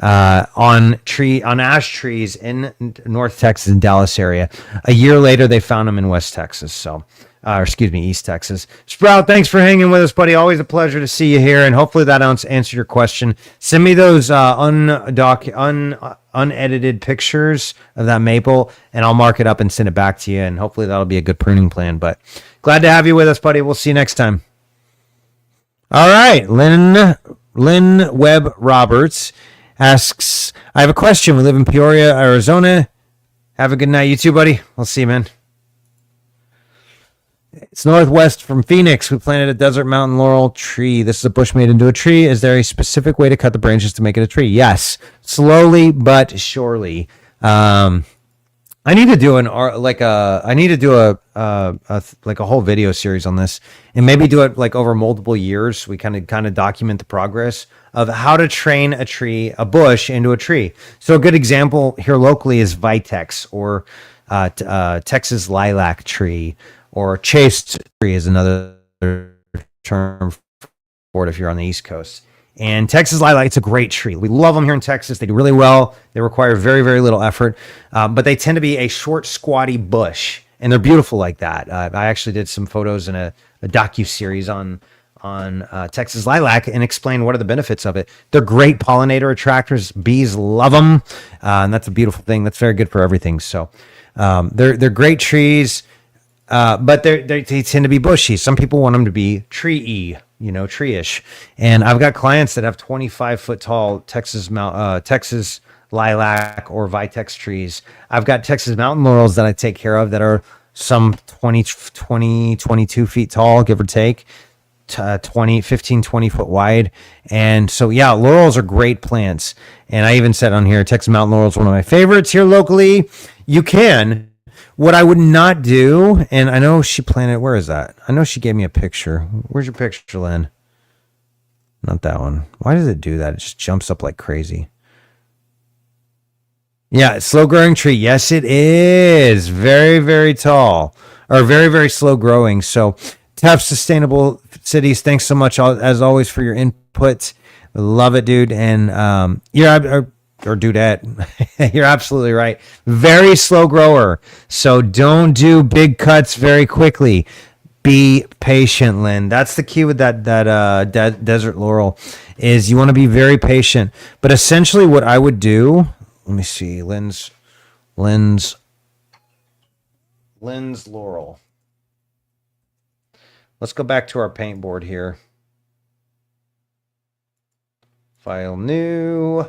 Speaker 1: on ash trees in North Texas and Dallas area. A year later, they found them in West Texas. So, East Texas. Sprout, thanks for hanging with us, buddy. Always a pleasure to see you here, and hopefully that answered your question. Send me those unedited pictures of that maple, and I'll mark it up and send it back to you, and hopefully that'll be a good pruning plan. But glad to have you with us, buddy. We'll see you next time. All right, Lynn Webb Roberts asks, I have a question. We live in Peoria, Arizona. Have a good night. You too, buddy. I'll see you, man. It's northwest from Phoenix. We planted a desert mountain laurel tree. This is a bush made into a tree. Is there a specific way to cut the branches to make it a tree? Yes. Slowly but surely. I need to do a whole video series on this, and maybe do it like over multiple years. We kind of document the progress of how to train a bush into a tree. So a good example here locally is Vitex, or Texas lilac tree, or chaste tree is another term for it if you're on the East Coast. And Texas lilac, it's a great tree. We love them here in Texas. They do really well. They require very, very little effort, but they tend to be a short, squatty bush, and they're beautiful like that. I actually did some photos in a docu-series on Texas lilac and explain what are the benefits of it. They're great pollinator attractors. Bees love them, and that's a beautiful thing. That's very good for everything. So they're great trees, but they tend to be bushy. Some people want them to be tree-y, tree-ish. And I've got clients that have 25-foot tall Texas lilac or Vitex trees. I've got Texas mountain laurels that I take care of that are some 22 feet tall, give or take, 20 foot wide. And so, yeah, laurels are great plants. And I even said on here, Texas mountain laurel is one of my favorites here locally. You can. What I would not do, and I know she planted, where is that? I know she gave me a picture. Where's your picture, Lynn? Not that one. Why does it do that? It just jumps up like crazy. Yeah, slow growing tree. Yes, it is. Very, very tall, or very, very slow growing. So, Tough Sustainable Cities, thanks so much, as always, for your input. Love it, dude. And or dudette. You're absolutely right. Very slow grower. So don't do big cuts very quickly. Be patient, Lynn. That's the key with that desert laurel, is you want to be very patient. But essentially what I would do, let me see, Lynn's laurel. Let's go back to our paint board here. File new.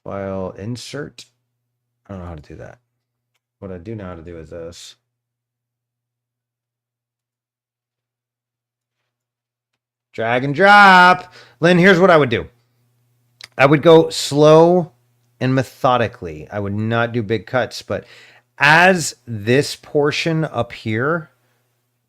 Speaker 1: File insert. I don't know how to do that. What I do know how to do is this. Drag and drop. Lynn, here's what I would do. I would go slow and methodically. I would not do big cuts, but as this portion up here,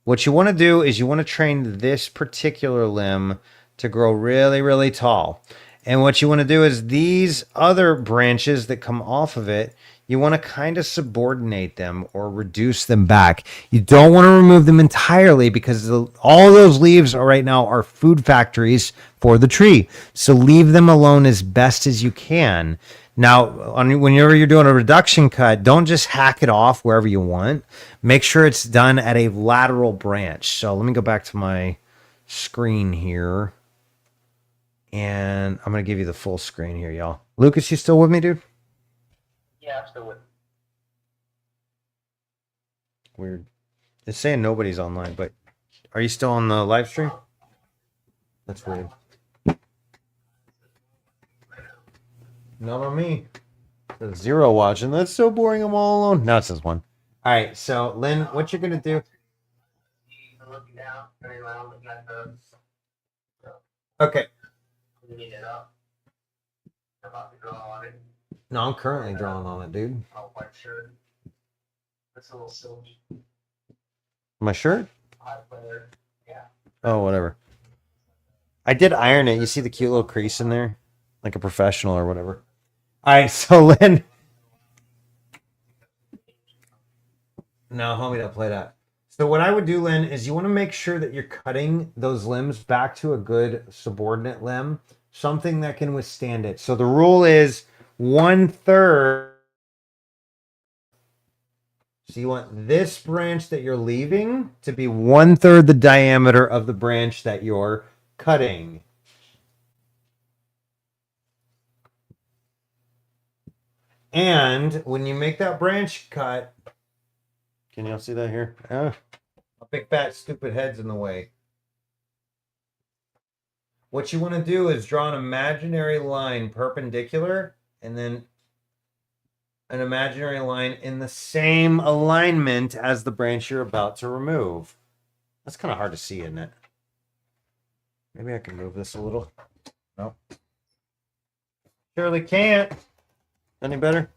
Speaker 1: what you want to do is you want to train this particular limb to grow really, really tall. And what you want to do is these other branches that come off of it, you want to kind of subordinate them or reduce them back. You don't want to remove them entirely because all those leaves are right now are food factories for the tree. So leave them alone as best as you can. Now, whenever you're doing a reduction cut, don't just hack it off wherever you want. Make sure it's done at a lateral branch. So let me go back to my screen here. And I'm going to give you the full screen here, y'all. Lucas, you still with me, dude?
Speaker 2: Yeah, I'm still with.
Speaker 1: Weird. It's saying nobody's online, but are you still on the live stream? That's weird. Not on me. There's 0 watching. That's so boring. I'm all alone. Now it says 1. All right. So, Lynn, what you're going to do.
Speaker 2: Looking down, turning around, looking at the.
Speaker 1: Okay.
Speaker 2: Cleaning it up. I'm about to draw on it.
Speaker 1: No, I'm currently drawing on it, dude.
Speaker 2: Oh, white shirt. That's a little silky.
Speaker 1: My shirt?
Speaker 2: High player. Yeah.
Speaker 1: Oh, whatever. I did iron it. You see the cute little crease in there? Like a professional or whatever. All right, so Lynn. No, homie, don't play that. So what I would do, Lynn, is you want to make sure that you're cutting those limbs back to a good subordinate limb, something that can withstand it. So the rule is 1/3. So you want this branch that you're leaving to be 1/3 the diameter of the branch that you're cutting. And when you make that branch cut, can y'all see that here? A big fat stupid head's in the way. What you want to do is draw an imaginary line perpendicular and then an imaginary line in the same alignment as the branch you're about to remove. That's kind of hard to see, isn't it? Maybe I can move this a little. No. Surely can't. Any better?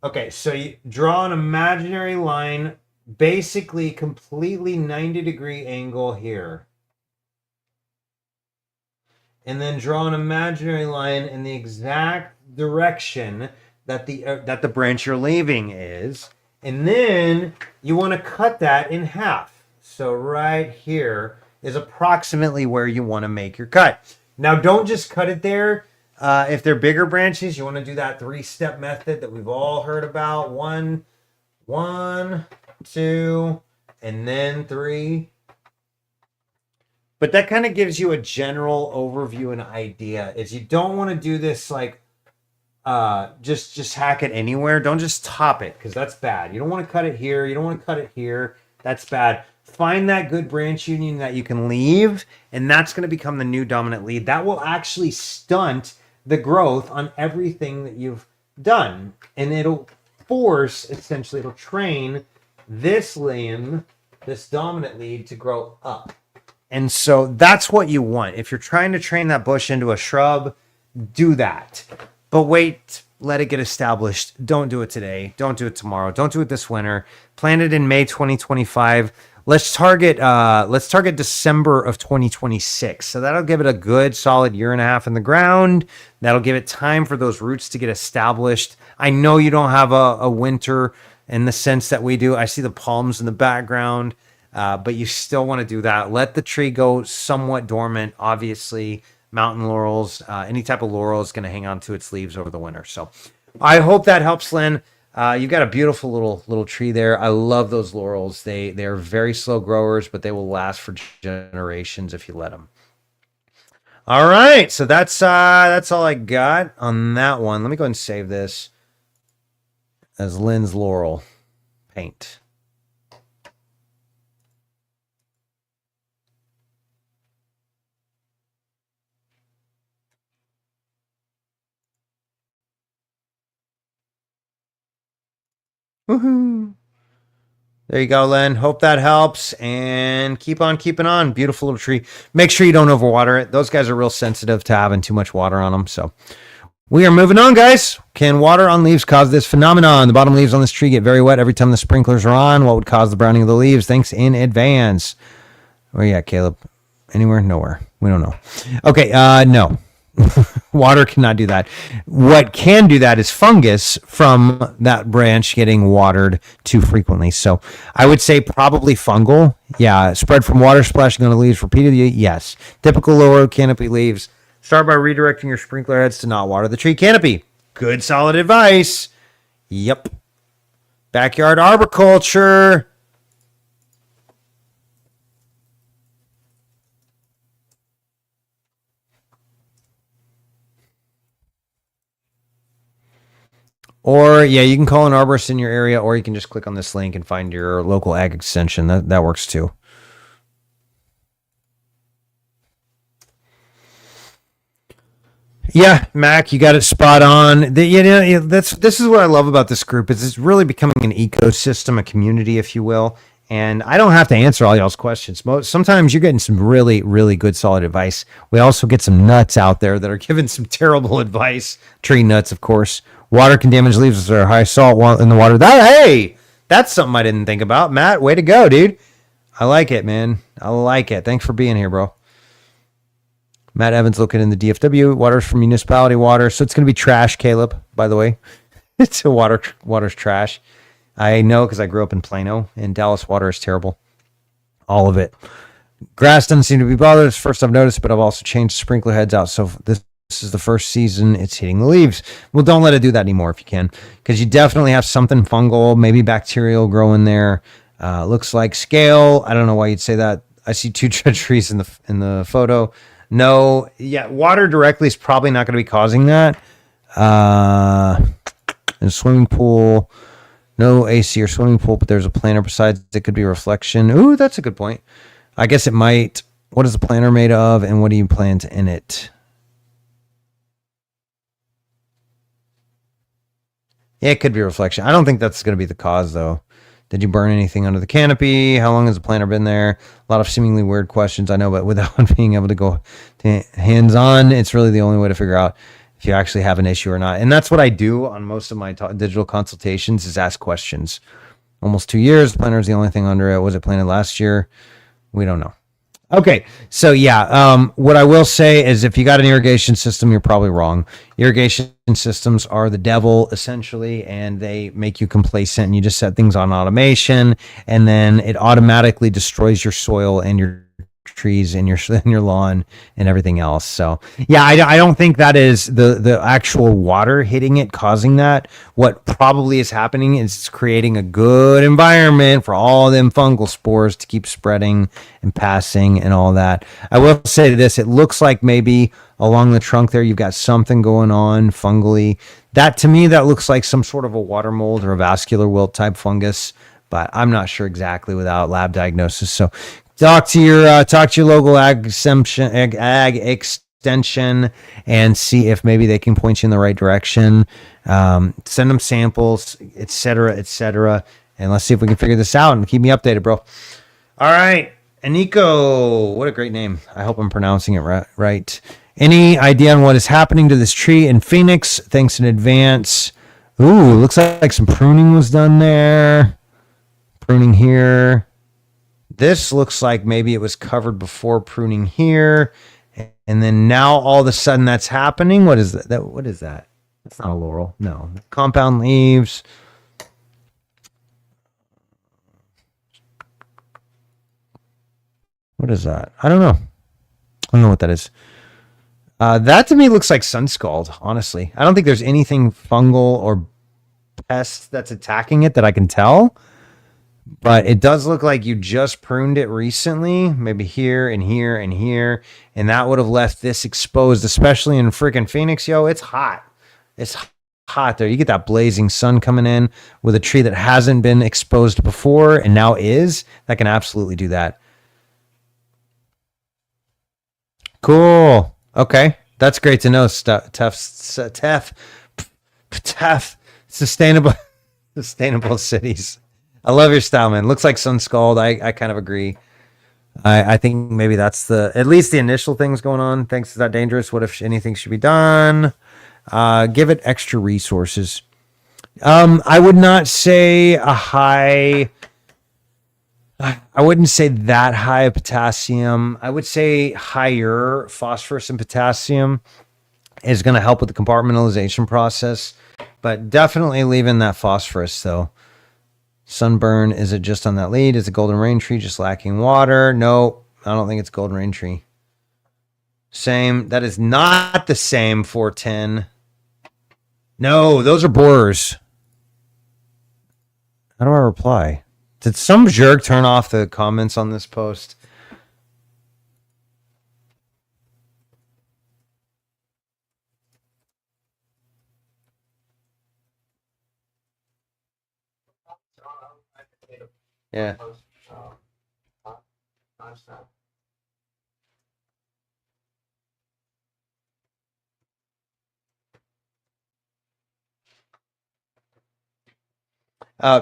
Speaker 1: Okay, so you draw an imaginary line, basically completely 90-degree angle here. And then draw an imaginary line in the exact direction that the branch you're leaving is. And then you want to cut that in half. So right here is approximately where you want to make your cut. Now, don't just cut it there. If they're bigger branches, you want to do that 3-step method that we've all heard about. 1, 2, and then 3. But that kind of gives you a general overview and idea. Is you don't want to do this like just hack it anywhere. Don't just top it because that's bad. You don't want to cut it here. You don't want to cut it here. That's bad. Find that good branch union that you can leave, and that's going to become the new dominant lead. That will actually stunt the growth on everything that you've done, and it'll force, essentially, it'll train this limb, this dominant lead, to grow up. And so that's what you want. If you're trying to train that bush into a shrub, do that. But wait, let it get established. Don't do it today. Don't do it tomorrow. Don't do it this winter. Plant it in May 2025. Let's target December of 2026. So that'll give it a good solid 1.5 years in the ground. That'll give it time for those roots to get established. I know you don't have a winter in the sense that we do. I see the palms in the background, but you still want to do that. Let the tree go somewhat dormant. Obviously, mountain laurels, any type of laurel is going to hang on to its leaves over the winter. So I hope that helps, Lynn. You've got a beautiful little tree there. I love those laurels. They're very slow growers, but they will last for generations if you let them. All right, so that's all I got on that one. Let me go ahead and save this as Lynn's laurel paint. Woohoo! There you go, Len. Hope that helps. And keep on keeping on. Beautiful little tree. Make sure you don't overwater it. Those guys are real sensitive to having too much water on them. So we are moving on, guys. Can water on leaves cause this phenomenon? The bottom leaves on this tree get very wet every time the sprinklers are on. What would cause the browning of the leaves? Thanks in advance. Where you at, Caleb? Anywhere? Nowhere. We don't know. Okay, no. Water cannot do that. What can do that is fungus from that branch getting watered too frequently. So I would say probably fungal. Yeah, spread from water splashing on the leaves repeatedly. Yes. Typical lower canopy leaves. Start by redirecting your sprinkler heads to not water the tree canopy. Good, solid advice. Yep. Backyard arboriculture. Or, yeah, you can call an arborist in your area, or you can just click on this link and find your local ag extension. That works too. Yeah, Mac, you got it spot on. This is what I love about this group is it's really becoming an ecosystem, a community, if you will. And I don't have to answer all y'all's questions. Sometimes you're getting some really, really good, solid advice. We also get some nuts out there that are giving some terrible advice. Tree nuts, of course. Water can damage leaves if there are high salt in the water. Hey, that's something I didn't think about. Matt, way to go, dude. I like it, man. I like it. Thanks for being here, bro. Matt Evans looking in the DFW. Water's from municipality water. So it's going to be trash, Caleb, by the way. It's a water's trash. I know because I grew up in Plano, and Dallas water is terrible. All of it. Grass doesn't seem to be bothered. It's first I've noticed, but I've also changed sprinkler heads out. So this is the first season it's hitting the leaves. Well, don't let it do that anymore if you can, because you definitely have something fungal, maybe bacterial growing there. Looks like scale. I don't know why you'd say that. I see two trees in the photo. No, yeah, water directly is probably not going to be causing that. In a swimming pool, no AC or swimming pool, but there's a planter besides. It could be reflection. Ooh, that's a good point. I guess it might. What is the planter made of, and what do you plant in it? Yeah, it could be reflection. I don't think that's going to be the cause, though. Did you burn anything under the canopy? How long has the planter been there? A lot of seemingly weird questions, I know, but without being able to go hands-on, it's really the only way to figure out if you actually have an issue or not. And that's what I do on most of my digital consultations is ask questions. Almost 2 years. The planter is the only thing under it. Was it planted last year? We don't know. Okay, so yeah, what I will say is if you got an irrigation system, you're probably wrong. Irrigation systems are the devil, essentially, and they make you complacent, and you just set things on automation, and then it automatically destroys your soil and your trees and your lawn and everything else. So yeah, I don't think that is the actual water hitting it causing that. What probably is happening is it's creating a good environment for all them fungal spores to keep spreading and passing and all that. I will say this, it looks like maybe along the trunk there you've got something going on fungally. That to me, that looks like some sort of a water mold or a vascular wilt type fungus, but I'm not sure exactly without lab diagnosis. So talk to your local ag extension and see if maybe they can point you in the right direction. Send them samples, etc., and let's see if we can figure this out and keep me updated, bro. All right, Aniko, what a great name. I hope I'm pronouncing it right. Any idea on what is happening to this tree in Phoenix? Thanks in advance. Ooh, looks like some pruning was done there. Pruning here. This looks like maybe it was covered before pruning here. And then now all of a sudden that's happening. What is that? What is that? That's not a laurel. No. Compound leaves. What is that? I don't know. I don't know what that is. That to me looks like sun scald, honestly. I don't think there's anything fungal or pest that's attacking it that I can tell. But it does look like you just pruned it recently, maybe here and here and here, and that would have left this exposed, especially in freaking Phoenix. Yo, it's hot. It's hot there. You get that blazing sun coming in with a tree that hasn't been exposed before and now is. That can absolutely do that. Cool. Okay. That's great to know, Tough. Sustainable cities. I love your style, man. Looks like Sun Scald. I kind of agree. I think maybe that's at least the initial things going on. Thanks. Is that dangerous? What if anything should be done? Give it extra resources. I would not say a high. I wouldn't say that high of potassium. I would say higher phosphorus and potassium is going to help with the compartmentalization process, but definitely leaving that phosphorus though. Sunburn, is it just on that lead? Is the golden rain tree just lacking water? No, I don't think it's golden rain tree. Same. That is not the same 410. No, those are borers. How do I reply? Did some jerk turn off the comments on this post? Yeah.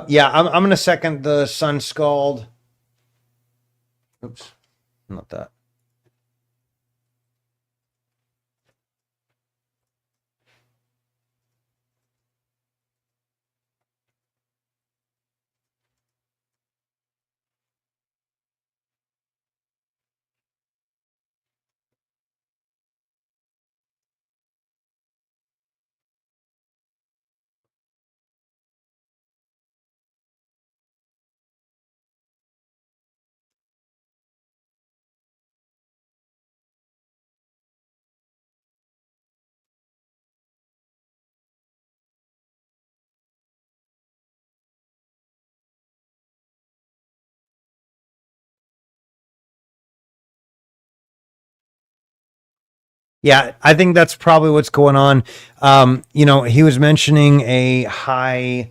Speaker 1: Yeah, I'm gonna second the Sun Scald. Oops, not that. Yeah, I think that's probably what's going on. He was mentioning a high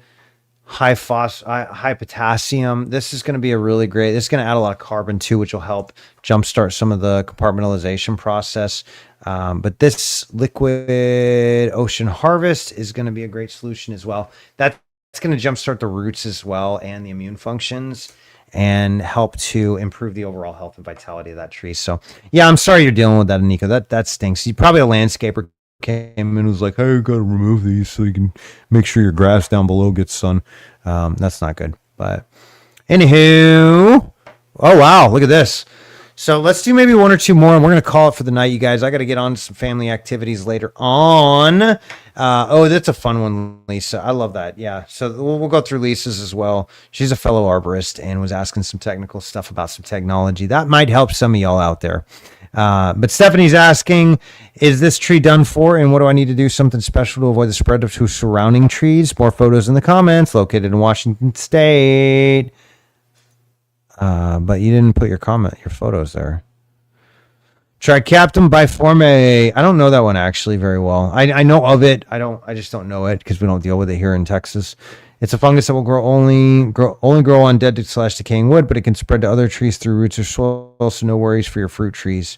Speaker 1: potassium. This is going to be a really great. This is going to add a lot of carbon too, which will help jumpstart some of the compartmentalization process. But this liquid ocean harvest is going to be a great solution as well. That's going to jumpstart the roots as well and the immune functions and help to improve the overall health and vitality of that tree. So yeah, I'm sorry you're dealing with that, Nico. That stinks. You probably a landscaper came and was like, "Hey, you got to remove these so you can make sure your grass down below gets sun." That's not good. But anywho, oh wow, look at this. So let's do maybe one or two more, and we're gonna call it for the night, you guys. I got to get on to some family activities later on. Oh, that's a fun one, Lisa. I love that. Yeah. So we'll go through Lisa's as well. She's a fellow arborist and was asking some technical stuff about some technology that might help some of y'all out there. But Stephanie's asking, is this tree done for, and what do I need to do something special to avoid the spread of surrounding trees? More photos in the comments. Located in Washington State. But you didn't put your photos there. Tricaptum biforme. I don't know that one actually very well. I know of it. I just don't know it because we don't deal with it here in Texas. It's a fungus that will only grow on dead / decaying wood, but it can spread to other trees through roots or soil, so no worries for your fruit trees.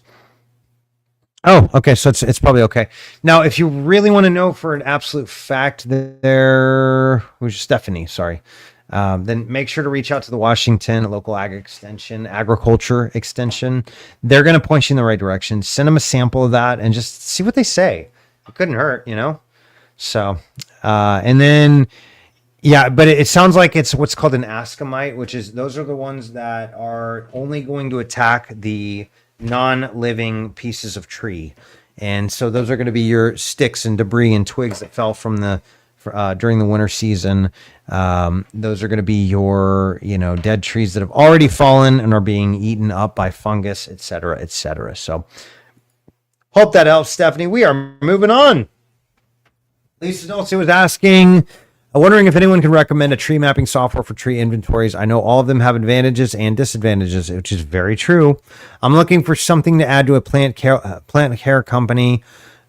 Speaker 1: Oh, okay. So it's probably okay. Now, if you really want to know for an absolute fact, there was Stephanie. Sorry. Then make sure to reach out to the Washington local agriculture extension. They're going to point you in the right direction. Send them a sample of that and just see what they say. It couldn't hurt, So, and then, yeah, but it sounds like it's what's called an ascomite, which is those are the ones that are only going to attack the non-living pieces of tree. And so those are going to be your sticks and debris and twigs that fell from during the winter season. Those are going to be your, dead trees that have already fallen and are being eaten up by fungus, et cetera, et cetera. So hope that helps, Stephanie. We are moving on. Lisa Dulce was asking, wondering if anyone can recommend a tree mapping software for tree inventories. I know all of them have advantages and disadvantages, which is very true. I'm looking for something to add to a plant care company,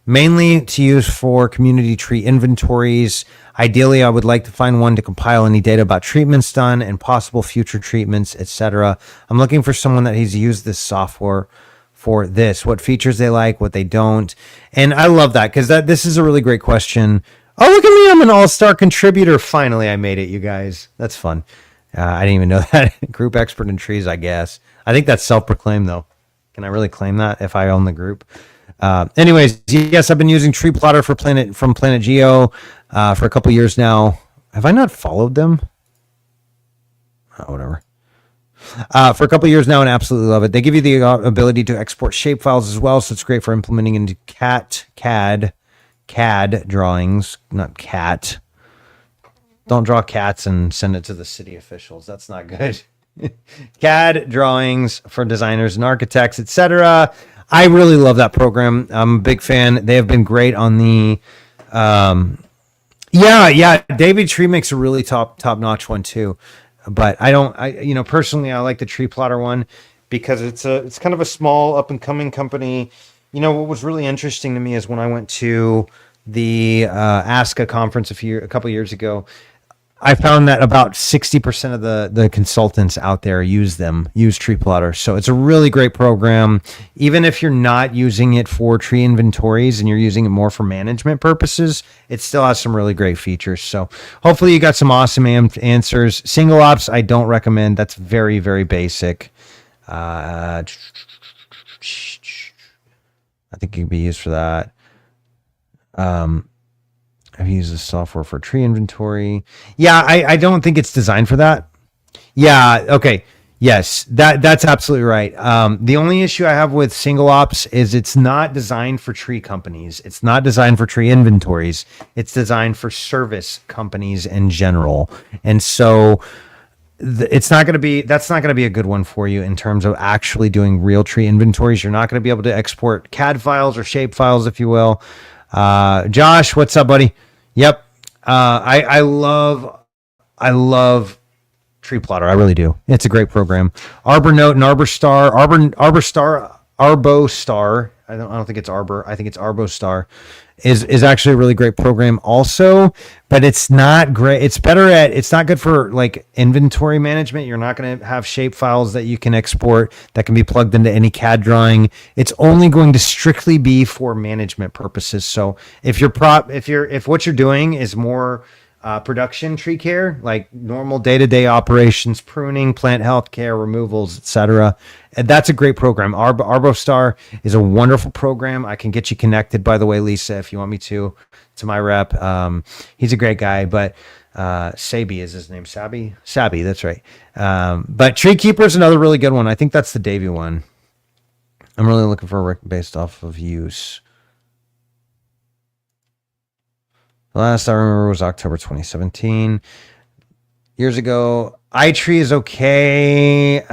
Speaker 1: mainly to use for community tree inventories. Ideally, I would like to find one to compile any data about treatments done and possible future treatments, etc. I'm looking for someone that has used this software for this, what features they like, what they don't. And I love that because this is a really great question. Oh, look at me. I'm an all-star contributor. Finally, I made it, you guys. That's fun. I didn't even know that. Group expert in trees, I guess. I think that's self-proclaimed, though. Can I really claim that if I own the group? Anyways, yes, I've been using Tree Plotter from Planet Geo for a couple years now. Have I not followed them? Oh, whatever. For a couple years now and absolutely love it. They give you the ability to export shape files as well, so it's great for implementing into CAD drawings, not cat. Don't draw cats and send it to the city officials. That's not good. CAD drawings for designers and architects, etc. I really love that program. I'm a big fan. They have been great on the yeah. David Tree makes a really top notch one too. But personally I like the Tree Plotter one because it's kind of a small up and coming company. What was really interesting to me is when I went to the ASCA conference a couple years ago, I found that about 60% of the consultants out there use Tree Plotter. So it's a really great program. Even if you're not using it for tree inventories and you're using it more for management purposes, it still has some really great features. So hopefully you got some awesome answers. Single ops, I don't recommend. That's very, very basic. I think it can be used for that. I've used this software for tree inventory. Yeah, I don't think it's designed for that. Yeah, okay. Yes, that's absolutely right. The only issue I have with single ops is it's not designed for tree companies. It's not designed for tree inventories. It's designed for service companies in general. And so that's not going to be a good one for you in terms of actually doing real tree inventories. You're not going to be able to export CAD files or shape files, if you will. Josh, what's up, buddy? Yep. I love Tree Plotter. I really do. It's a great program. Arbornote and Arbostar. I don't think it's Arbor. I think it's Arbostar. Is actually a really great program also, but it's not great. It's not good for like inventory management. You're not going to have shape files that you can export that can be plugged into any CAD drawing. It's only going to strictly be for management purposes. So if what you're doing is more production tree care, like normal day-to-day operations, pruning, plant health care, removals, etc. That's a great program. Arbostar is a wonderful program. I can get you connected, by the way, Lisa, if you want me to my rep. He's a great guy, but Sabi is his name. Sabi, that's right. But Tree Keeper is another really good one. I think that's the Davey one. I'm really looking for a based off of use. The last I remember was October 2017. Years ago, iTree is okay.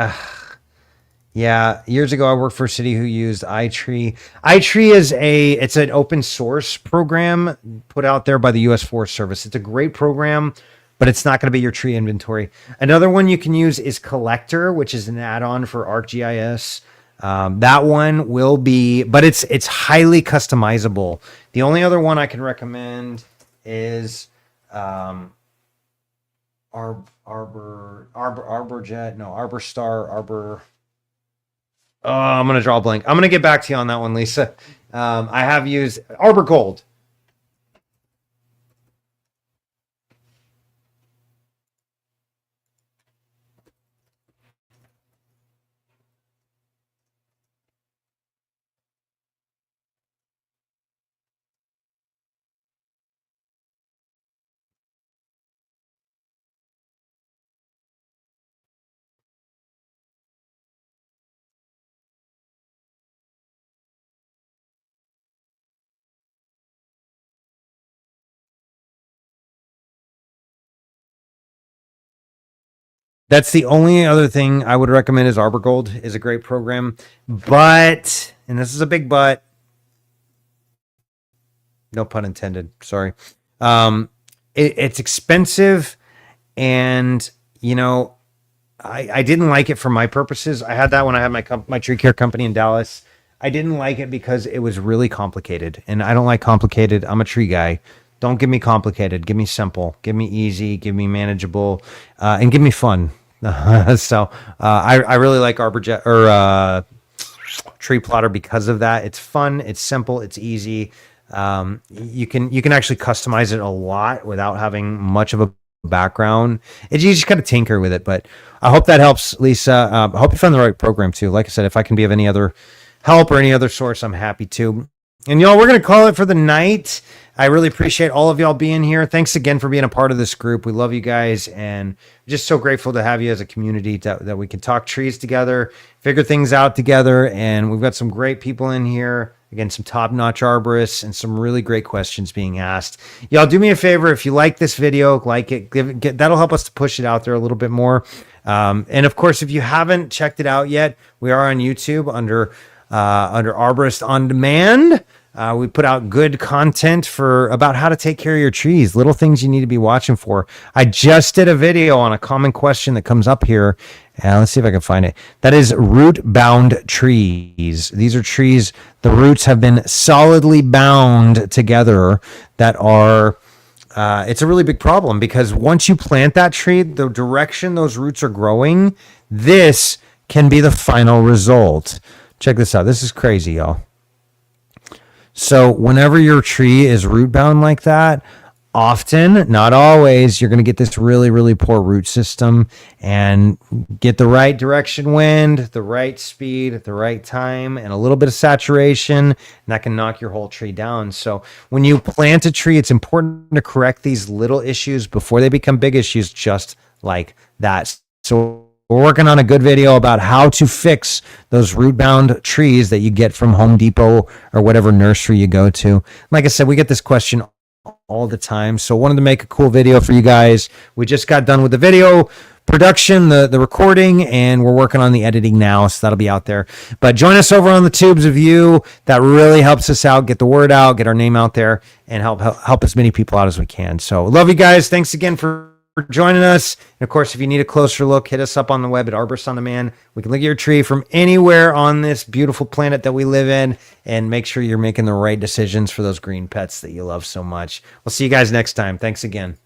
Speaker 1: Yeah, years ago I worked for a city who used iTree. iTree it's an open source program put out there by the U.S. Forest Service. It's a great program, but it's not going to be your tree inventory. Another one you can use is Collector, which is an add-on for ArcGIS. That one will be, but it's highly customizable. The only other one I can recommend is Arbor, Arbor. Oh, I'm gonna draw a blank. I'm gonna get back to you on that one, Lisa. I have used Arbor Gold. That's the only other thing I would recommend is Arbor Gold is a great program. But, and this is a big but, no pun intended, sorry. It's expensive, and I didn't like it for my purposes. I had that when I had my tree care company in Dallas. I didn't like it because it was really complicated, and I don't like complicated. I'm a tree guy. Don't give me complicated. Give me simple. Give me easy. Give me manageable, and give me fun. So I really like Tree Plotter because of that. It's fun. It's simple. It's easy. You can actually customize it a lot without having much of a background. You just got to tinker with it. But I hope that helps, Lisa. I hope you found the right program too. Like I said, if I can be of any other help or any other source, I'm happy to. And y'all, we're going to call it for the night. I really appreciate all of y'all being here. Thanks again for being a part of this group. We love you guys, and just so grateful to have you as a community that we can talk trees together, figure things out together. And we've got some great people in here. Again, some top-notch arborists and some really great questions being asked. Y'all, do me a favor. If you like this video, like it, that'll help us to push it out there a little bit more. And of course, if you haven't checked it out yet, we are on YouTube under Arborist On Demand. We put out good content about how to take care of your trees, little things you need to be watching for. I just did a video on a common question that comes up here. Let's see if I can find it. That is root-bound trees. These are trees, the roots have been solidly bound together that are... it's a really big problem because once you plant that tree, the direction those roots are growing, this can be the final result. Check this out. This is crazy, y'all. So whenever your tree is root bound like that, often, not always, you're going to get this really, really poor root system and get the right direction wind, the right speed at the right time, and a little bit of saturation, and that can knock your whole tree down. So when you plant a tree, it's important to correct these little issues before they become big issues, just like that. So we're working on a good video about how to fix those root-bound trees that you get from Home Depot or whatever nursery you go to. Like I said, we get this question all the time, so wanted to make a cool video for you guys. We just got done with the video production, the recording, and we're working on the editing now, so that'll be out there. But join us over on the Tubes of You. That really helps us out, get the word out, get our name out there, and help as many people out as we can. So love you guys. Thanks again for joining us. And of course, if you need a closer look, hit us up on the web at Arborist On Demand. We can look at your tree from anywhere on this beautiful planet that we live in and make sure you're making the right decisions for those green pets that you love so much. We'll see you guys next time. Thanks again.